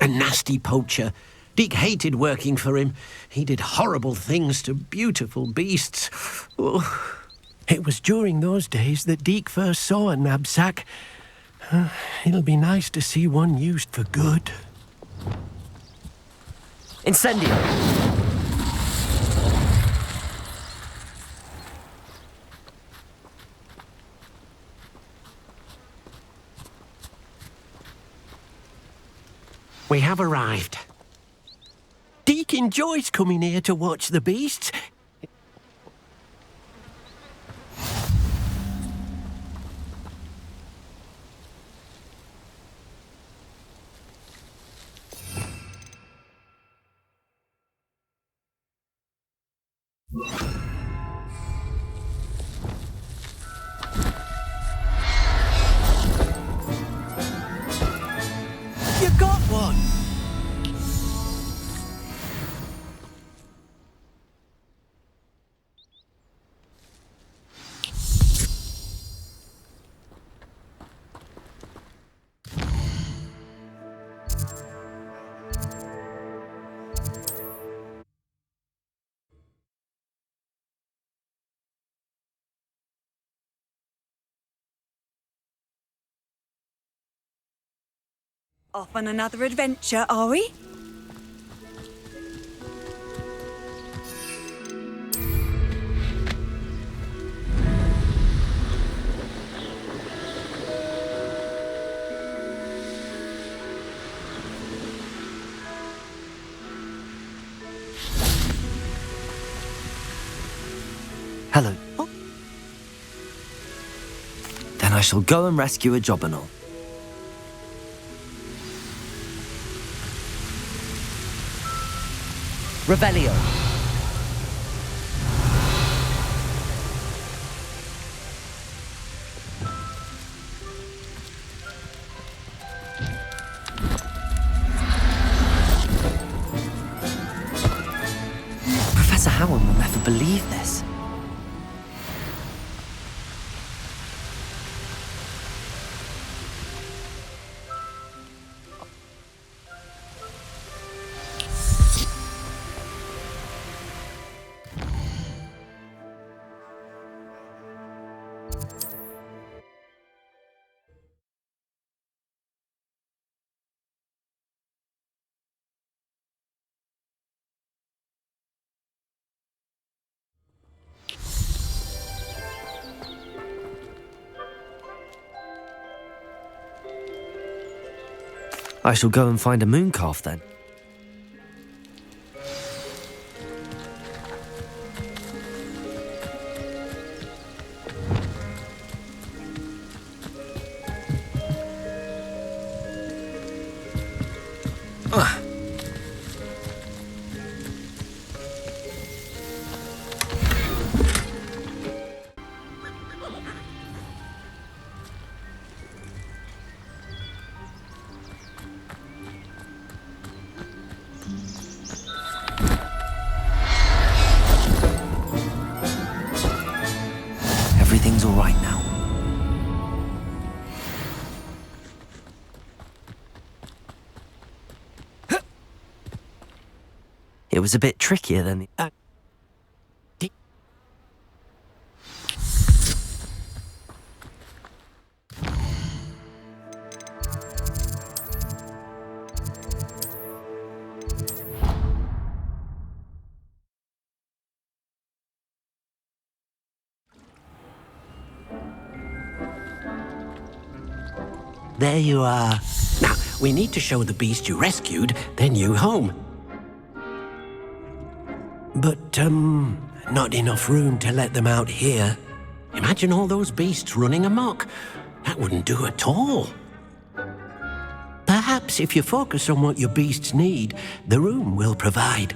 A nasty poacher. Deke hated working for him. He did horrible things to beautiful beasts. Oh. It was during those days that Deke first saw a knapsack. It'll be nice to see one used for good. Incendio! We have arrived. Deke enjoys coming here to watch the beasts. You got one! Off on another adventure, are we? Hello. Oh. Then I shall go and rescue a Jobberknoll. Revelio. Professor Howard will never believe this. I shall go and find a moon calf then. Everything's all right now. It was a bit trickier than the... There you are. Now, we need to show the beast you rescued their new home. But, not enough room to let them out here. Imagine all those beasts running amok. That wouldn't do at all. Perhaps if you focus on what your beasts need, the room will provide.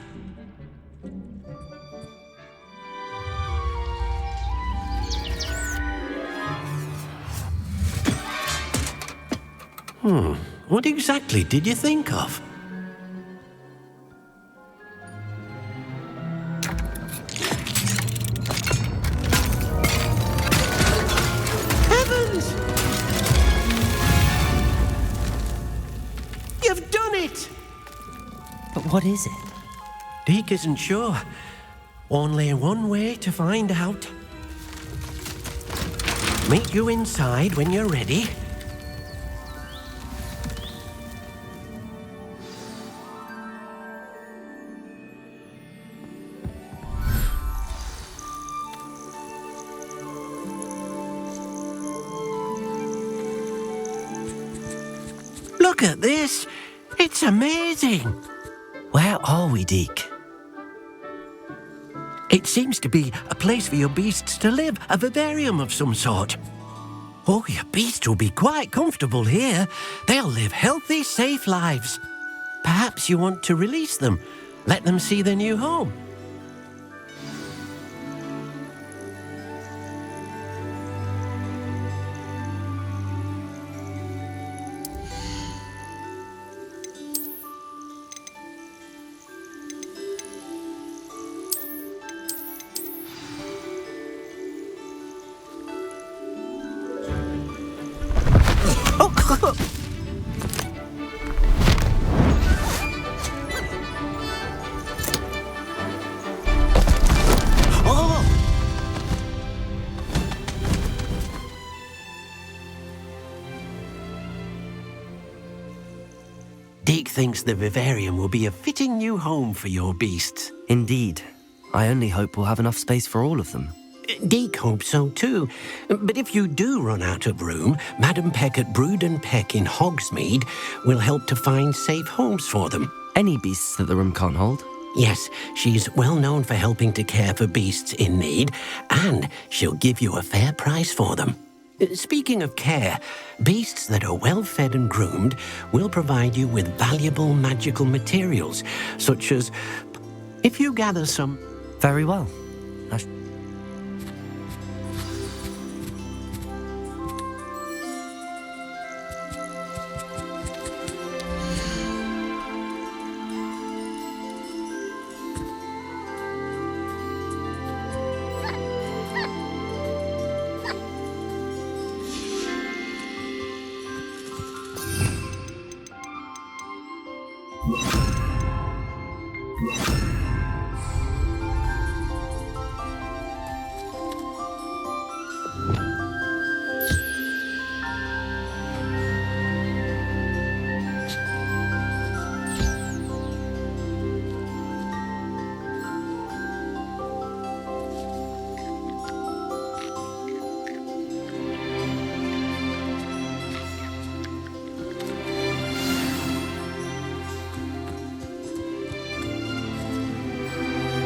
What exactly did you think of? Heavens! You've done it! What is it? Deke isn't sure. Only one way to find out. Meet you inside when you're ready. Look at this! It's amazing! Where are we, Deke? It seems to be a place for your beasts to live, a vivarium of some sort. Oh, your beasts will be quite comfortable here. They'll live healthy, safe lives. Perhaps you want to release them, let them see their new home. Deke thinks the vivarium will be a fitting new home for your beasts. Indeed. I only hope we'll have enough space for all of them. Deke hopes so too. But if you do run out of room, Madam Peck at Brood and Peck in Hogsmeade will help to find safe homes for them. Any beasts that the room can't hold? Yes, she's well known for helping to care for beasts in need, and she'll give you a fair price for them. Speaking of care, beasts that are well fed and groomed will provide you with valuable magical materials, such as if you gather some... Very well.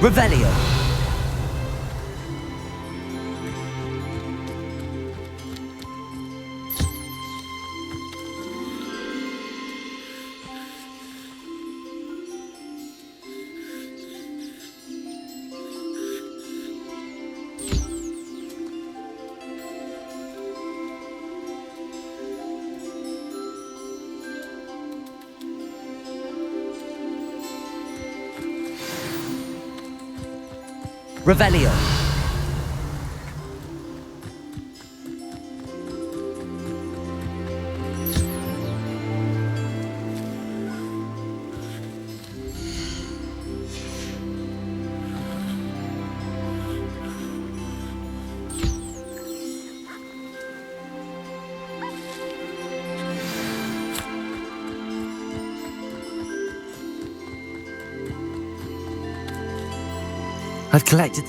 Revelio. Revelio. I've collected...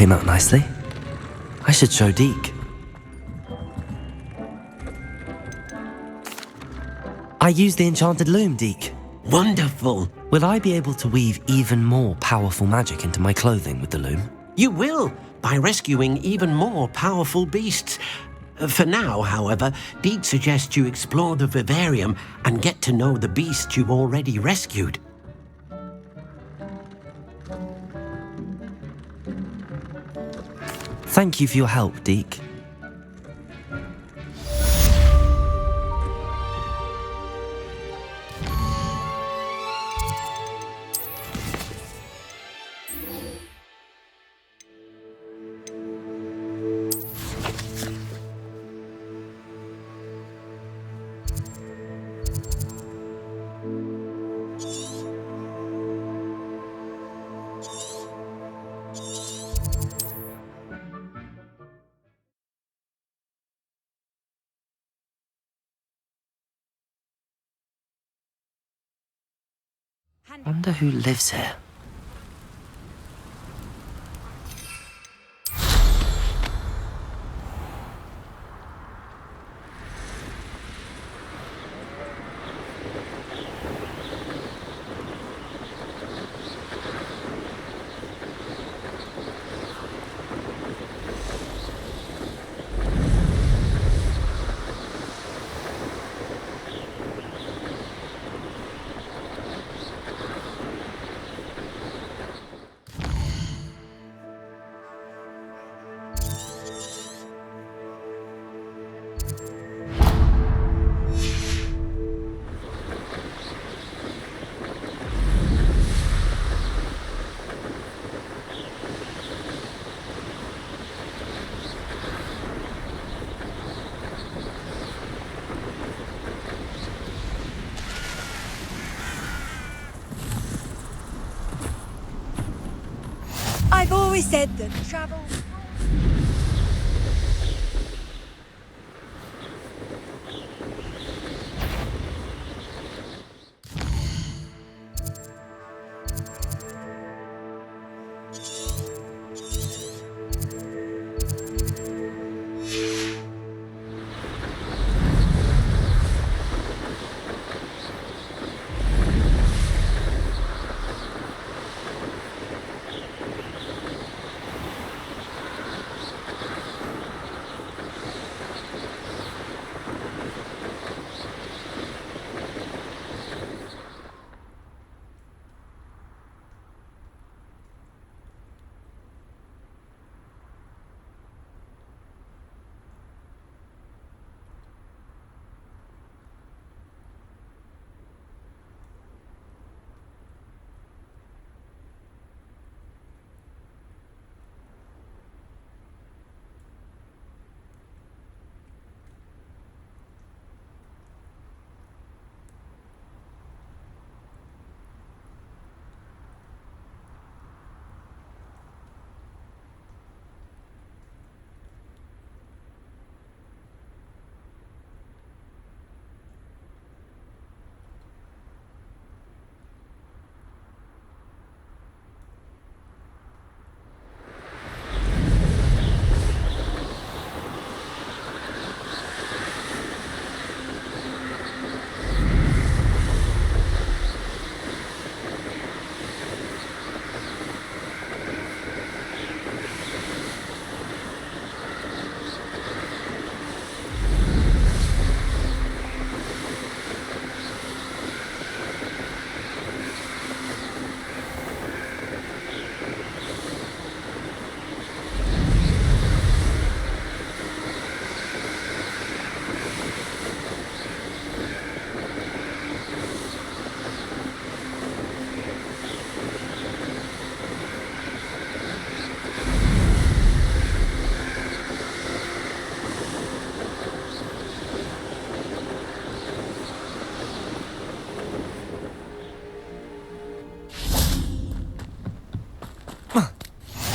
came out nicely. I should show Deke. I used the enchanted loom, Deke. Wonderful. Will I be able to weave even more powerful magic into my clothing with the loom? You will, by rescuing even more powerful beasts. For now, however, Deke suggests you explore the vivarium and get to know the beasts you've already rescued. Thank you for your help, Deke. Wonder who lives here. I've always said that travel...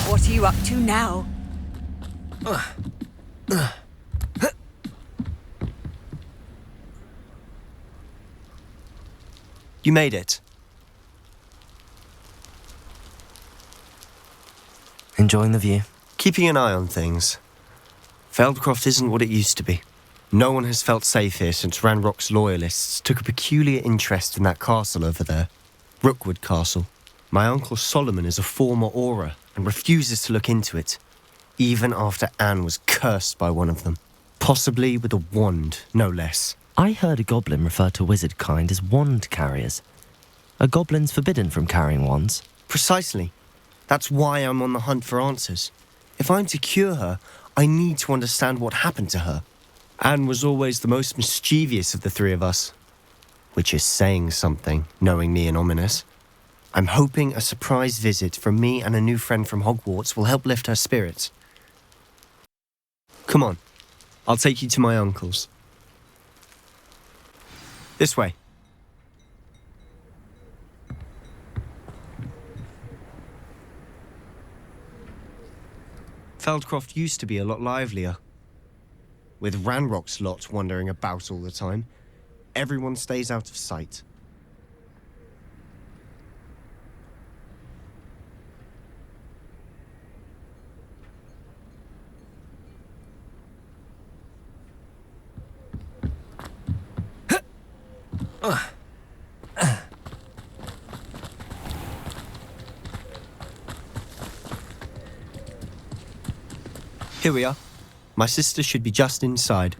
What are you up to now? You made it. Enjoying the view? Keeping an eye on things. Feldcroft isn't what it used to be. No one has felt safe here since Ranrock's loyalists took a peculiar interest in that castle over there. Rookwood Castle. My uncle Solomon is a former Auror and refuses to look into it, even after Anne was cursed by one of them. Possibly with a wand, no less. I heard a goblin refer to wizard kind as wand carriers. Are goblins forbidden from carrying wands? Precisely. That's why I'm on the hunt for answers. If I'm to cure her, I need to understand what happened to her. Anne was always the most mischievous of the three of us. Which is saying something, knowing me and Ominous. I'm hoping a surprise visit from me and a new friend from Hogwarts will help lift her spirits. Come on, I'll take you to my uncle's. This way. Feldcroft used to be a lot livelier. With Ranrock's lot wandering about all the time, everyone stays out of sight. Here we are. My sister should be just inside.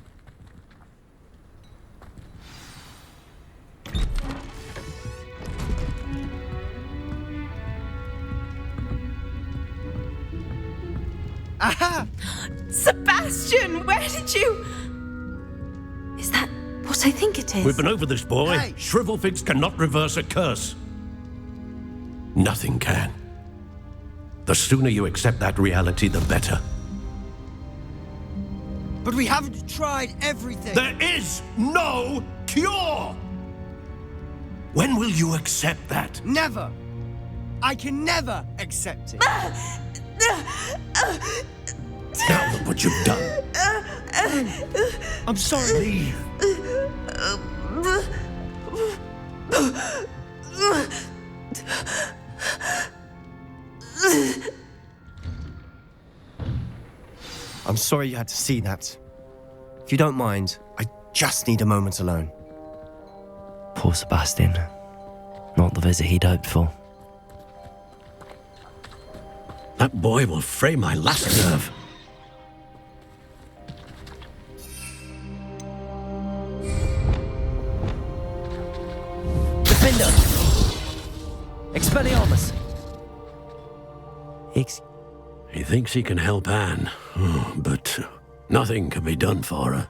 Aha! Sebastian, where did you... Is that what I think it is? We've been over this, boy. Hey. Shrivelfigs cannot reverse a curse. Nothing can. The sooner you accept that reality, the better. But we haven't tried everything. There is no cure! When will you accept that? Never. I can never accept it. Now look what you've done. I'm sorry. Leave. I'm sorry you had to see that. If you don't mind, I just need a moment alone. Poor Sebastian. Not the visit he'd hoped for. That boy will fray my last nerve. Defender! Expelliarmus! He thinks he can help Anne, but nothing can be done for her.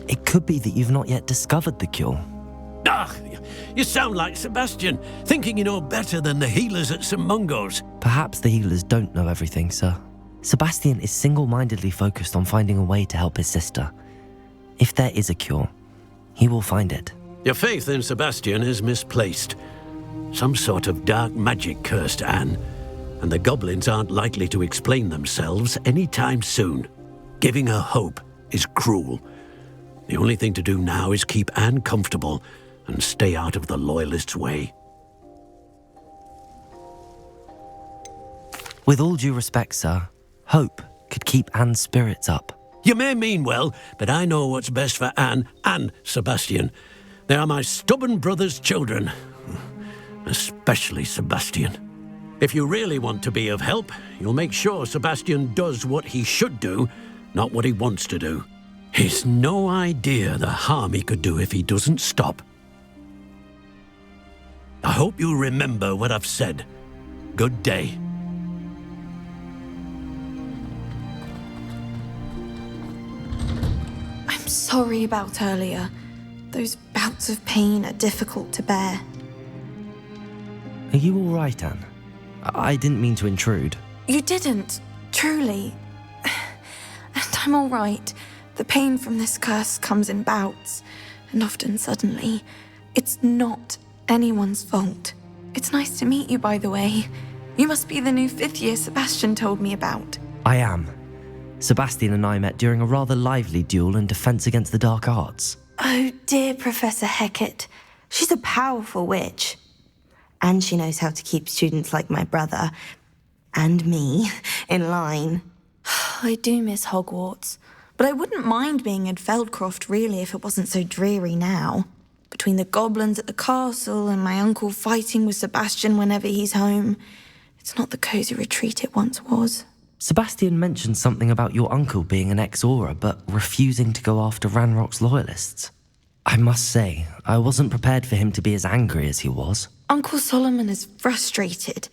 It could be that you've not yet discovered the cure. Ah, you sound like Sebastian, thinking you know better than the healers at St. Mungo's. Perhaps the healers don't know everything, sir. Sebastian is single-mindedly focused on finding a way to help his sister. If there is a cure, he will find it. Your faith in Sebastian is misplaced. Some sort of dark magic cursed Anne, and the goblins aren't likely to explain themselves anytime soon. Giving her hope is cruel. The only thing to do now is keep Anne comfortable and stay out of the Loyalists' way. With all due respect, sir, hope could keep Anne's spirits up. You may mean well, but I know what's best for Anne and Sebastian. They are my stubborn brother's children. Especially Sebastian. If you really want to be of help, you'll make sure Sebastian does what he should do, not what he wants to do. He's no idea the harm he could do if he doesn't stop. I hope you remember what I've said. Good day. I'm sorry about earlier. Those bouts of pain are difficult to bear. Are you all right, Anne? I didn't mean to intrude. You didn't, truly. And I'm all right. The pain from this curse comes in bouts, and often suddenly. It's not anyone's fault. It's nice to meet you, by the way. You must be the new 5th year Sebastian told me about. I am. Sebastian and I met during a rather lively duel in defense against the dark arts. Oh, dear Professor Hecat. She's a powerful witch. And she knows how to keep students like my brother and me in line. I do miss Hogwarts, but I wouldn't mind being in Feldcroft really if it wasn't so dreary now. Between the goblins at the castle and my uncle fighting with Sebastian whenever he's home, it's not the cosy retreat it once was. Sebastian mentioned something about your uncle being an ex-Auror, but refusing to go after Ranrock's loyalists. I must say, I wasn't prepared for him to be as angry as he was. Uncle Solomon is frustrated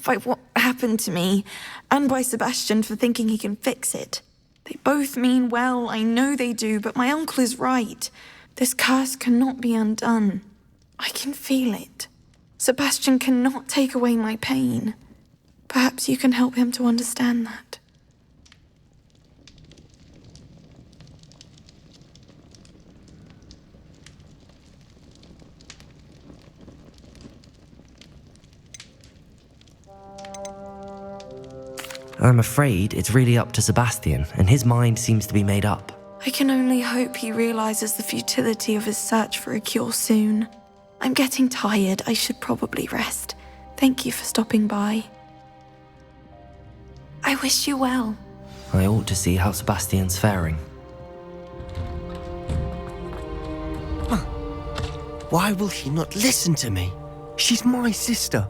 by what happened to me, and by Sebastian for thinking he can fix it. They both mean well, I know they do, but my uncle is right. This curse cannot be undone. I can feel it. Sebastian cannot take away my pain. Perhaps you can help him to understand that. I'm afraid it's really up to Sebastian, and his mind seems to be made up. I can only hope he realizes the futility of his search for a cure soon. I'm getting tired. I should probably rest. Thank you for stopping by. I wish you well. I ought to see how Sebastian's faring. Why will he not listen to me? She's my sister.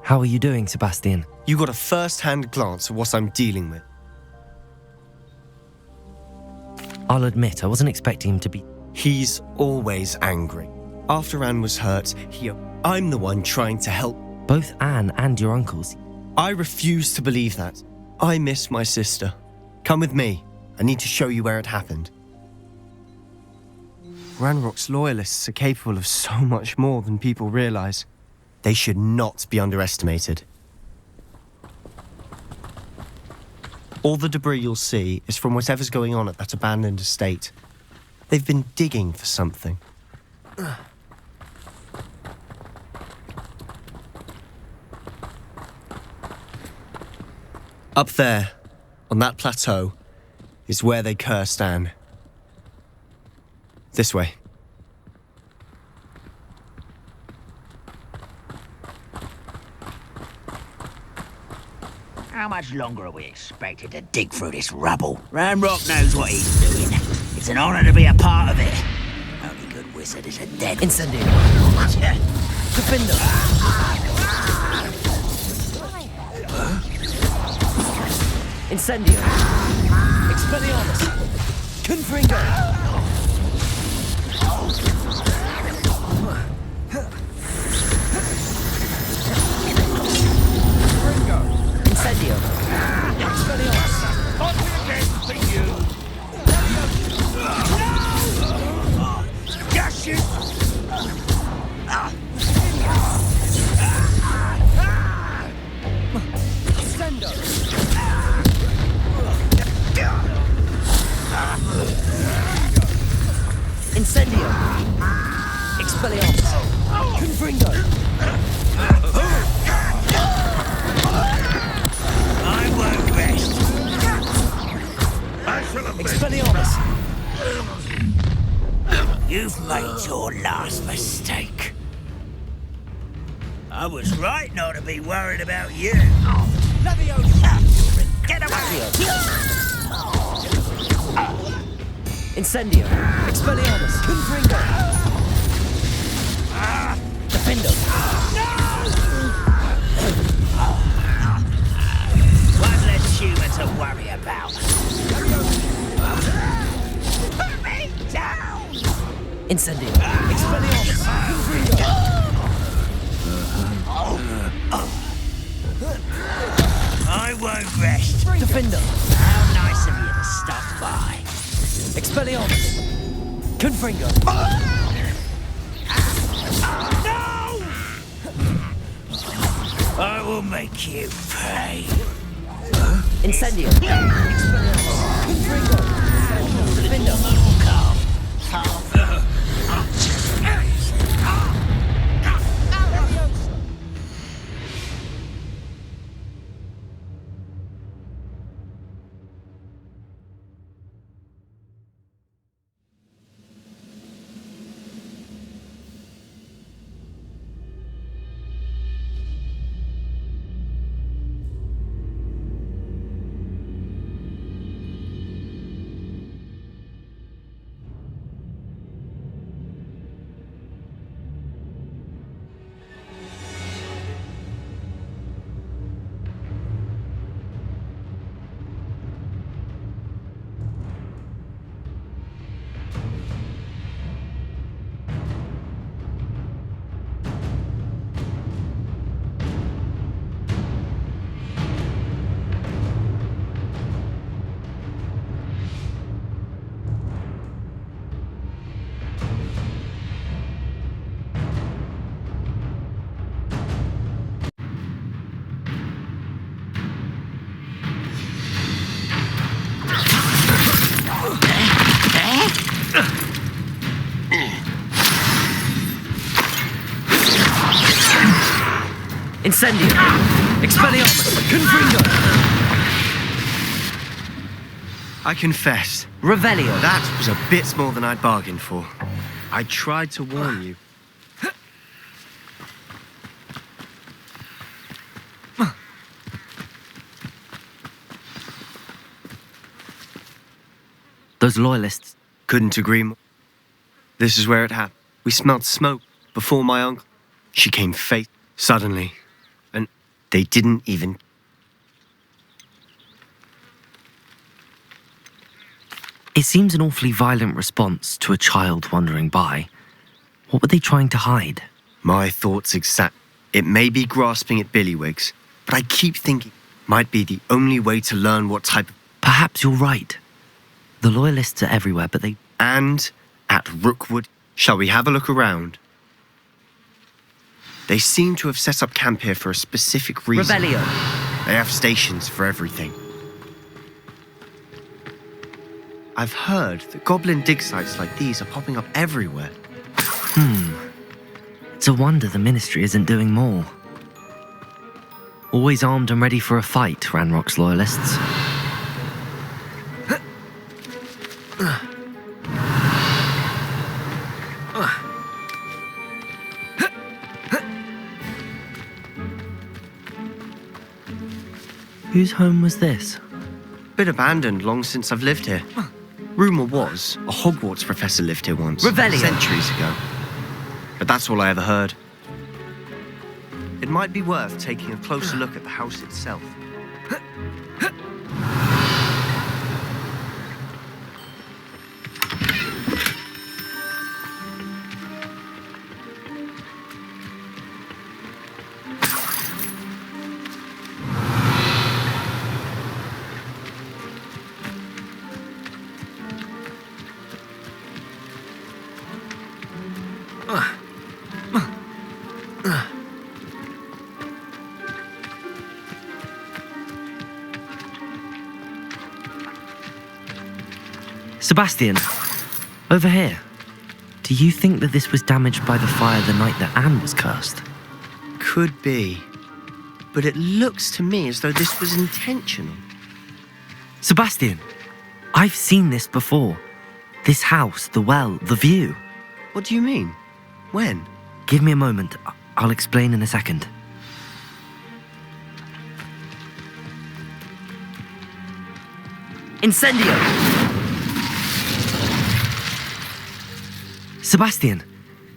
How are you doing, Sebastian? You got a first-hand glance at what I'm dealing with. I'll admit, I wasn't expecting him to be... He's always angry. After Anne was hurt, I'm the one trying to help. Both Anne and your uncles. I refuse to believe that. I miss my sister. Come with me. I need to show you where it happened. Ranrock's loyalists are capable of so much more than people realize. They should not be underestimated. All the debris you'll see is from whatever's going on at that abandoned estate. They've been digging for something. Up there, on that plateau, is where they cursed Anne. This way. How much longer are we expected to dig through this rubble? Ranrock knows what he's doing. It's an honor to be a part of it. Only good wizard is a dead Incendio. Defender. Incendio. Expelliarmus. Confringo. Incendio. Expelliarmus. Only again for you. Gash it! Incendio. Expelliarmus. Confringo. I won't rest. Expelliarmus. You've made your last mistake. I was right not to be worried about you. Get away! Incendio. Expelliarmus. Confringo. Defendo. One less human to worry about. Put me down! Incendio. Expelliarmus. Confringo. I won't rest. Defender. How nice of you to stop by. Expelliarmus. Confringo. No! I will make you pay. Incendio. Expelliarmus. Confringo. Defender. Incendio! Expelliarmus! Confringo! I confess. Revelio! That was a bit more than I'd bargained for. I tried to warn you. Those loyalists. Couldn't agree more. This is where it happened. We smelled smoke before my uncle. She came face suddenly, and they didn't even... It seems an awfully violent response to a child wandering by. What were they trying to hide? My thoughts exact. It may be grasping at billywhigs, but I keep thinking might be the only way to learn what type of... Perhaps you're right. The loyalists are everywhere, but they... And at Rookwood, shall we have a look around? They seem to have set up camp here for a specific reason. Revelio! They have stations for everything. I've heard that goblin dig sites like these are popping up everywhere. It's a wonder the Ministry isn't doing more. Always armed and ready for a fight, Ranrock's loyalists. Whose home was this? Been abandoned long since I've lived here. Rumour was a Hogwarts professor lived here once, Revelio. centuries ago. But that's all I ever heard. It might be worth taking a closer look at the house itself. Sebastian, over here. Do you think that this was damaged by the fire the night that Anne was cursed? Could be. But it looks to me as though this was intentional. Sebastian, I've seen this before. This house, the well, the view. What do you mean? When? Give me a moment. I'll explain in a second. Incendio! Sebastian,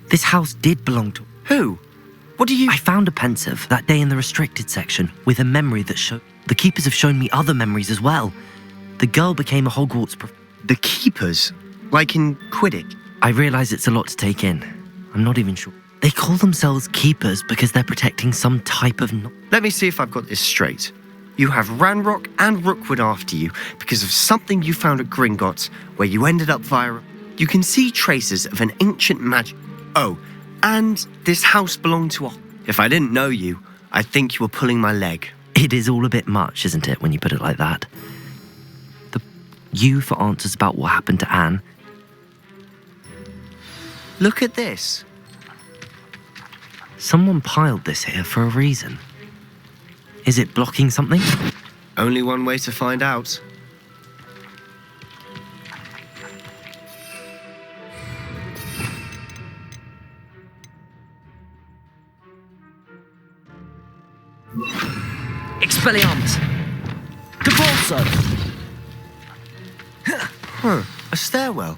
this house did belong to... Who? What do you... I found a pensive that day in the restricted section with a memory that showed... The keepers have shown me other memories as well. The girl became a Hogwarts... The keepers? Like in Quidditch? I realise it's a lot to take in. I'm not even sure. They call themselves keepers because they're protecting some type of... Let me see if I've got this straight. You have Ranrock and Rookwood after you because of something you found at Gringotts where you ended up via... You can see traces of an ancient magic. Oh, and this house belonged to a... If I didn't know you, I'd think you were pulling my leg. It is all a bit much, isn't it, when you put it like that? You for answers about what happened to Anne. Look at this. Someone piled this here for a reason. Is it blocking something? Only one way to find out. Expelliarmus! Depulso! A stairwell.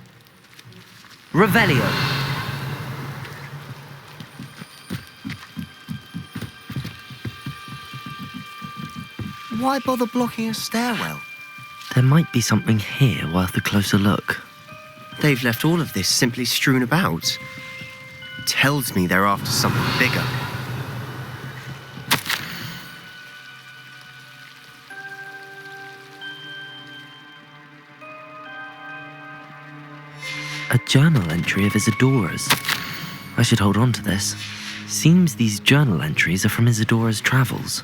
Revelio! Why bother blocking a stairwell? There might be something here worth a closer look. They've left all of this simply strewn about. Tells me they're after something bigger. A journal entry of Isadora's. I should hold on to this. Seems these journal entries are from Isadora's travels.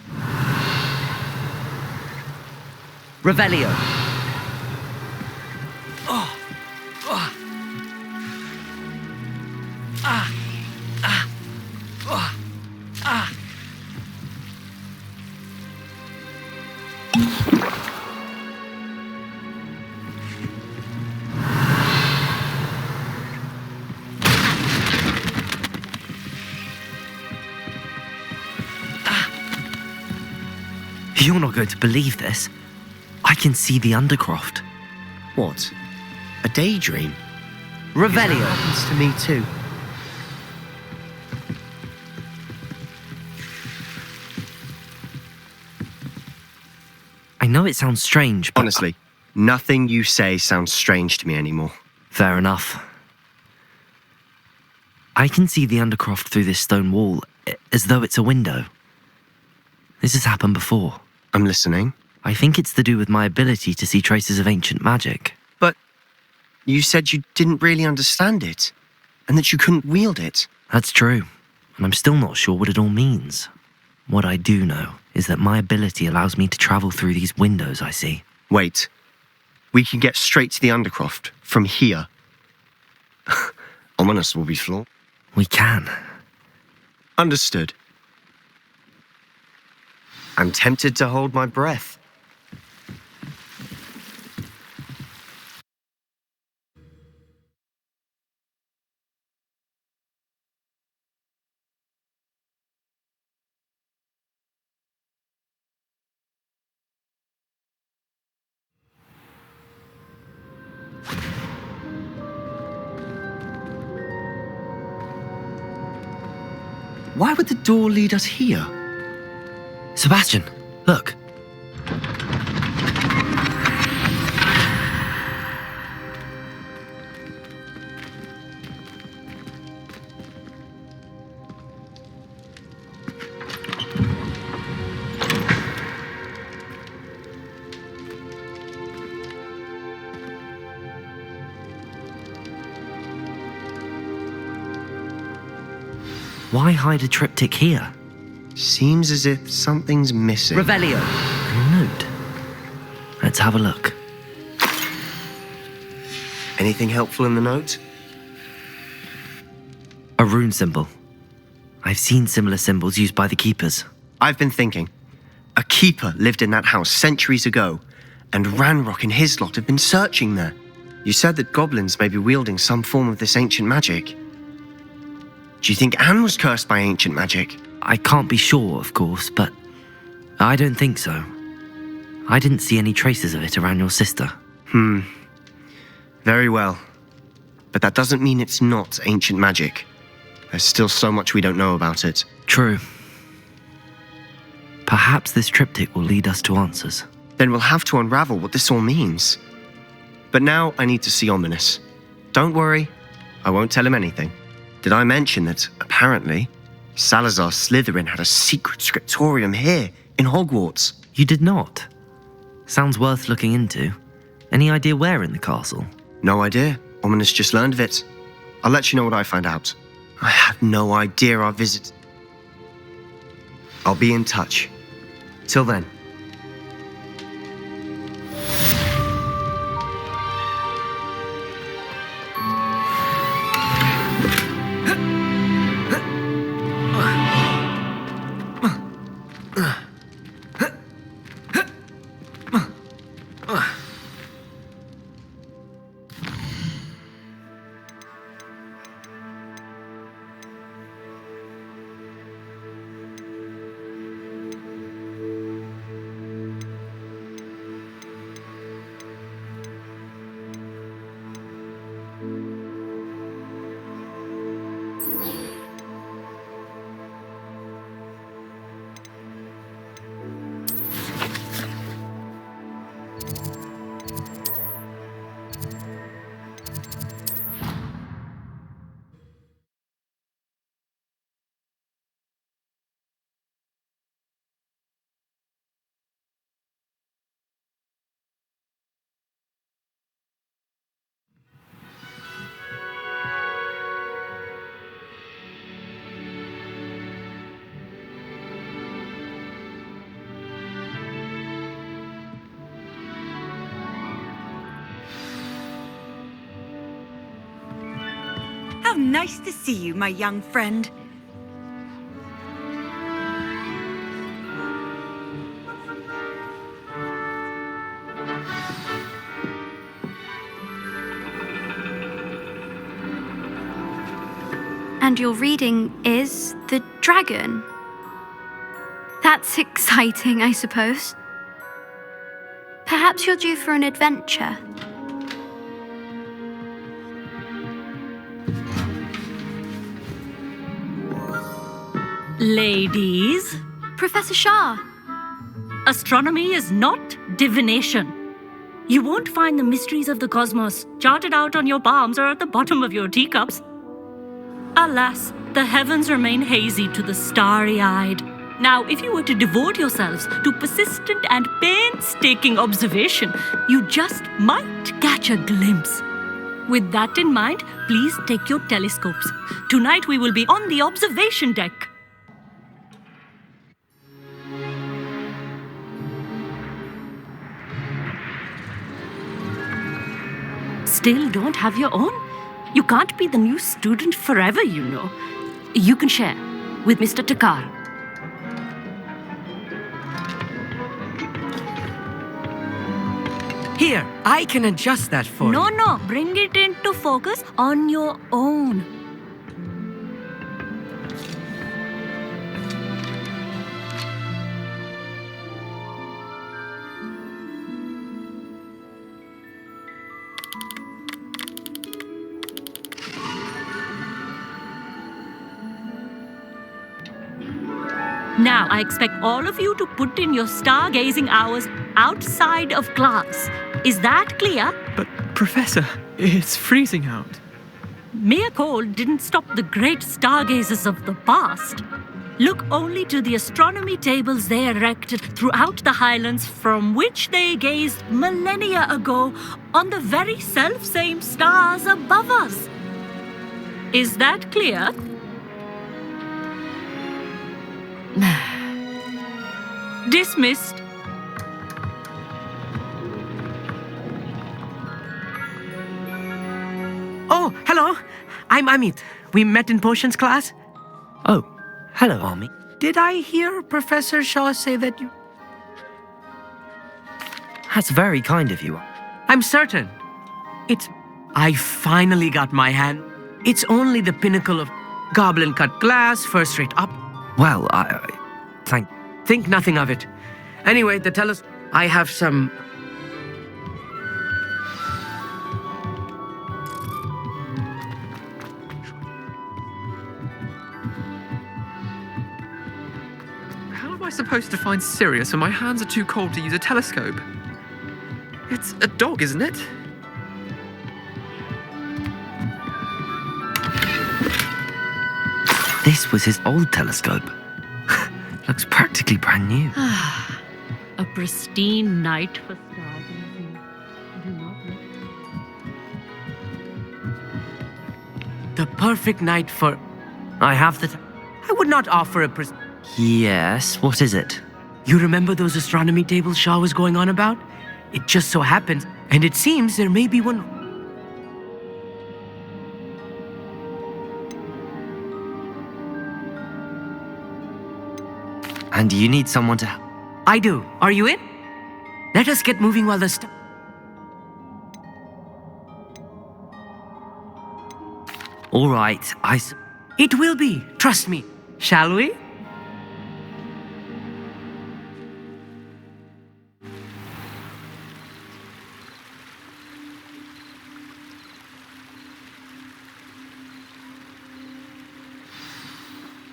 Revelio! You're not going to believe this. I can see the Undercroft. What? A daydream? Revelio. That happens to me too. I know it sounds strange, but... Honestly, nothing you say sounds strange to me anymore. Fair enough. I can see the Undercroft through this stone wall, as though it's a window. This has happened before. I'm listening. I think it's to do with my ability to see traces of ancient magic. But you said you didn't really understand it, and that you couldn't wield it. That's true, and I'm still not sure what it all means. What I do know is that my ability allows me to travel through these windows I see. Wait. We can get straight to the Undercroft from here. Ominous will be flawed. We can. Understood. I'm tempted to hold my breath. Why would the door lead us here? Sebastian, look. Why hide a triptych here? Seems as if something's missing. Revelio. A note. Let's have a look. Anything helpful in the note? A rune symbol. I've seen similar symbols used by the keepers. I've been thinking. A keeper lived in that house centuries ago, and Ranrock and his lot have been searching there. You said that goblins may be wielding some form of this ancient magic. Do you think Anne was cursed by ancient magic? I can't be sure, of course, but I don't think so. I didn't see any traces of it around your sister. Very well. But that doesn't mean it's not ancient magic. There's still so much we don't know about it. True. Perhaps this triptych will lead us to answers. Then we'll have to unravel what this all means. But now I need to see Ominous. Don't worry, I won't tell him anything. Did I mention that, apparently, Salazar Slytherin had a secret scriptorium here, in Hogwarts? You did not? Sounds worth looking into. Any idea where in the castle? No idea. Ominous just learned of it. I'll let you know what I find out. I had no idea our visit... I'll be in touch. Till then. How nice to see you, my young friend. And your reading is The Dragon. That's exciting, I suppose. Perhaps you're due for an adventure. Ladies. Professor Shah. Astronomy is not divination. You won't find the mysteries of the cosmos charted out on your palms or at the bottom of your teacups. Alas, the heavens remain hazy to the starry-eyed. Now, if you were to devote yourselves to persistent and painstaking observation, you just might catch a glimpse. With that in mind, please take your telescopes. Tonight we will be on the observation deck. Still don't have your own? You can't be the new student forever, you know. You can share with Mr. Takar. Here, I can adjust that for you. No, bring it into focus on your own. Now, I expect all of you to put in your stargazing hours outside of class. Is that clear? But, Professor, it's freezing out. Mere cold didn't stop the great stargazers of the past. Look only to the astronomy tables they erected throughout the highlands from which they gazed millennia ago on the very self-same stars above us. Is that clear? Dismissed. Oh, hello. I'm Amit. We met in potions class. Oh, hello, Army. Did I hear Professor Shaw say that you... That's very kind of you. I'm certain. I finally got my hand. It's only the pinnacle of goblin-cut glass, first rate up. Well, Think nothing of it. Anyway, I have some... How am I supposed to find Sirius when my hands are too cold to use a telescope? It's a dog, isn't it? This was his old telescope. Looks practically brand new. A pristine night for stargazing. Do not look. The perfect night for... I would not offer a Yes, what is it? You remember those astronomy tables Shaw was going on about? It just so happens, and it seems there may be one... And you need someone to... I do. Are you in? Let us get moving while the All right, It will be. Trust me. Shall we?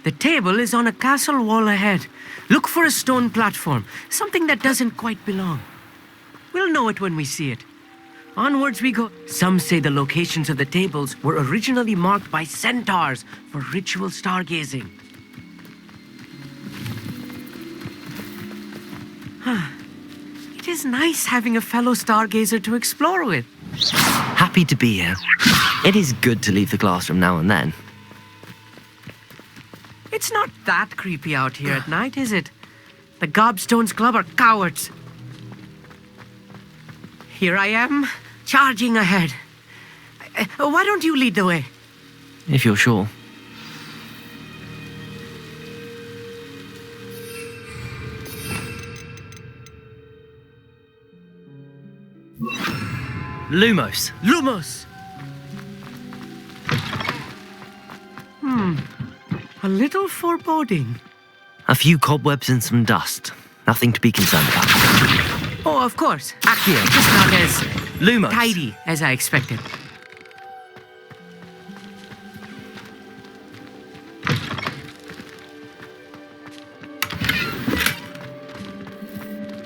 The table is on a castle wall ahead. Look for a stone platform, something that doesn't quite belong. We'll know it when we see it. Onwards we go. Some say the locations of the tables were originally marked by centaurs for ritual stargazing. It is nice having a fellow stargazer to explore with. Happy to be here. It is good to leave the classroom now and then. It's not that creepy out here at night, is it? The Gobstones Club are cowards. Here I am, charging ahead. Why don't you lead the way? If you're sure. Lumos. Lumos! A little foreboding. A few cobwebs and some dust. Nothing to be concerned about. Oh, of course. Accio, just not as Lumos. tidy as I expected.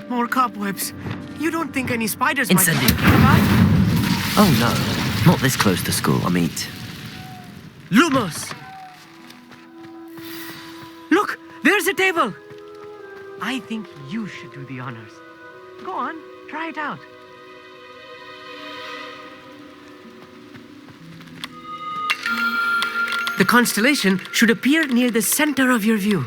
More cobwebs. You don't think any spiders Incendiary. might be about? Oh no, not this close to school, I mean. Lumos! Look, there's a table. I think you should do the honors. Go on, try it out. The constellation should appear near the center of your view.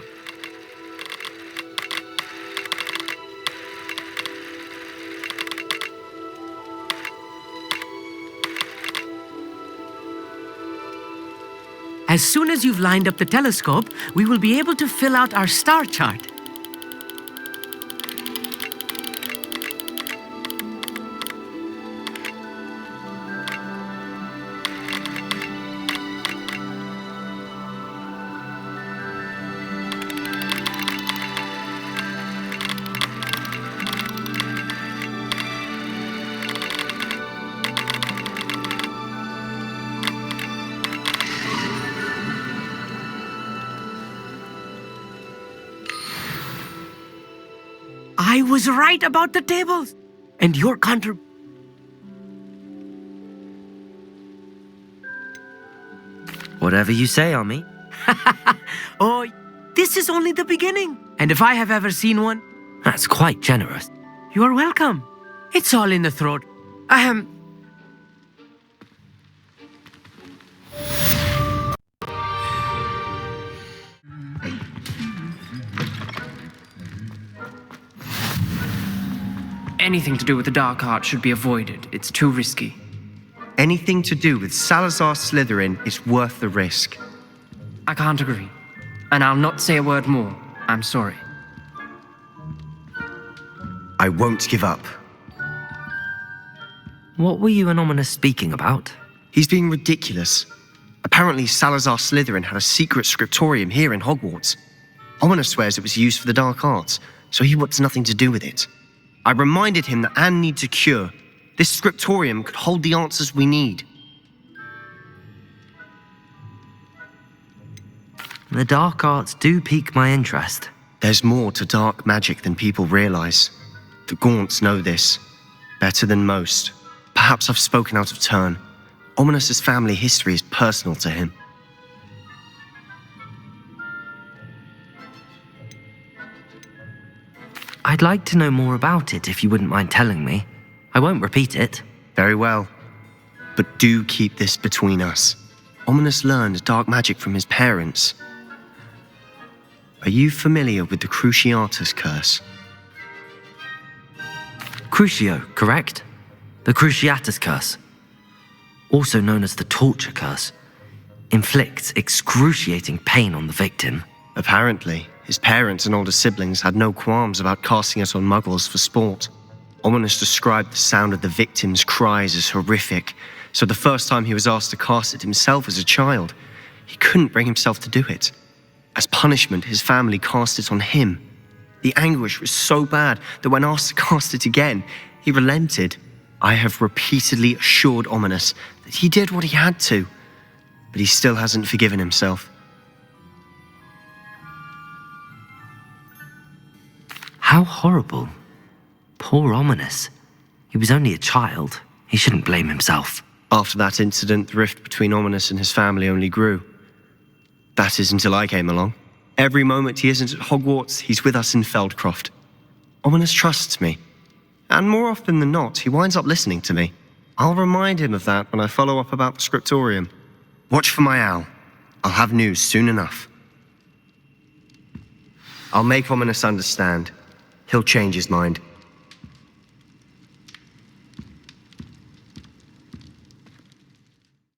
As soon as you've lined up the telescope, we will be able to fill out our star chart. I was right about the tables. And your Whatever you say, Ami. Oh, this is only the beginning. And if I have ever seen one, That's quite generous. you are welcome. It's all in the throat. Anything to do with the dark art should be avoided. It's too risky. Anything to do with Salazar Slytherin is worth the risk. I can't agree. And I'll not say a word more. I'm sorry. I won't give up. What were you and Ominous speaking about? He's being ridiculous. Apparently Salazar Slytherin had a secret scriptorium here in Hogwarts. Ominous swears it was used for the dark arts, so he wants nothing to do with it. I reminded him that Anne needs a cure. This scriptorium could hold the answers we need. The dark arts do pique my interest. There's more to dark magic than people realize. The Gaunts know this, better than most. Perhaps I've spoken out of turn. Ominous's family history is personal to him. I'd like to know more about it if you wouldn't mind telling me. I won't repeat it. Very well. But do keep this between us. Ominous learned dark magic from his parents. Are you familiar with the Cruciatus curse? Crucio, correct? The Cruciatus curse, also known as the torture curse, inflicts excruciating pain on the victim. Apparently, his parents and older siblings had no qualms about casting it on muggles for sport. Ominous described the sound of the victim's cries as horrific, so the first time he was asked to cast it himself as a child, he couldn't bring himself to do it. As punishment, his family cast it on him. The anguish was so bad that when asked to cast it again, he relented. I have repeatedly assured Ominous that he did what he had to, but he still hasn't forgiven himself. How horrible. Poor Ominous. He was only a child. He shouldn't blame himself. After that incident, the rift between Ominous and his family only grew. That is until I came along. Every moment he isn't at Hogwarts, he's with us in Feldcroft. Ominous trusts me. And more often than not, he winds up listening to me. I'll remind him of that when I follow up about the scriptorium. Watch for my owl. I'll have news soon enough. I'll make Ominous understand. He'll change his mind.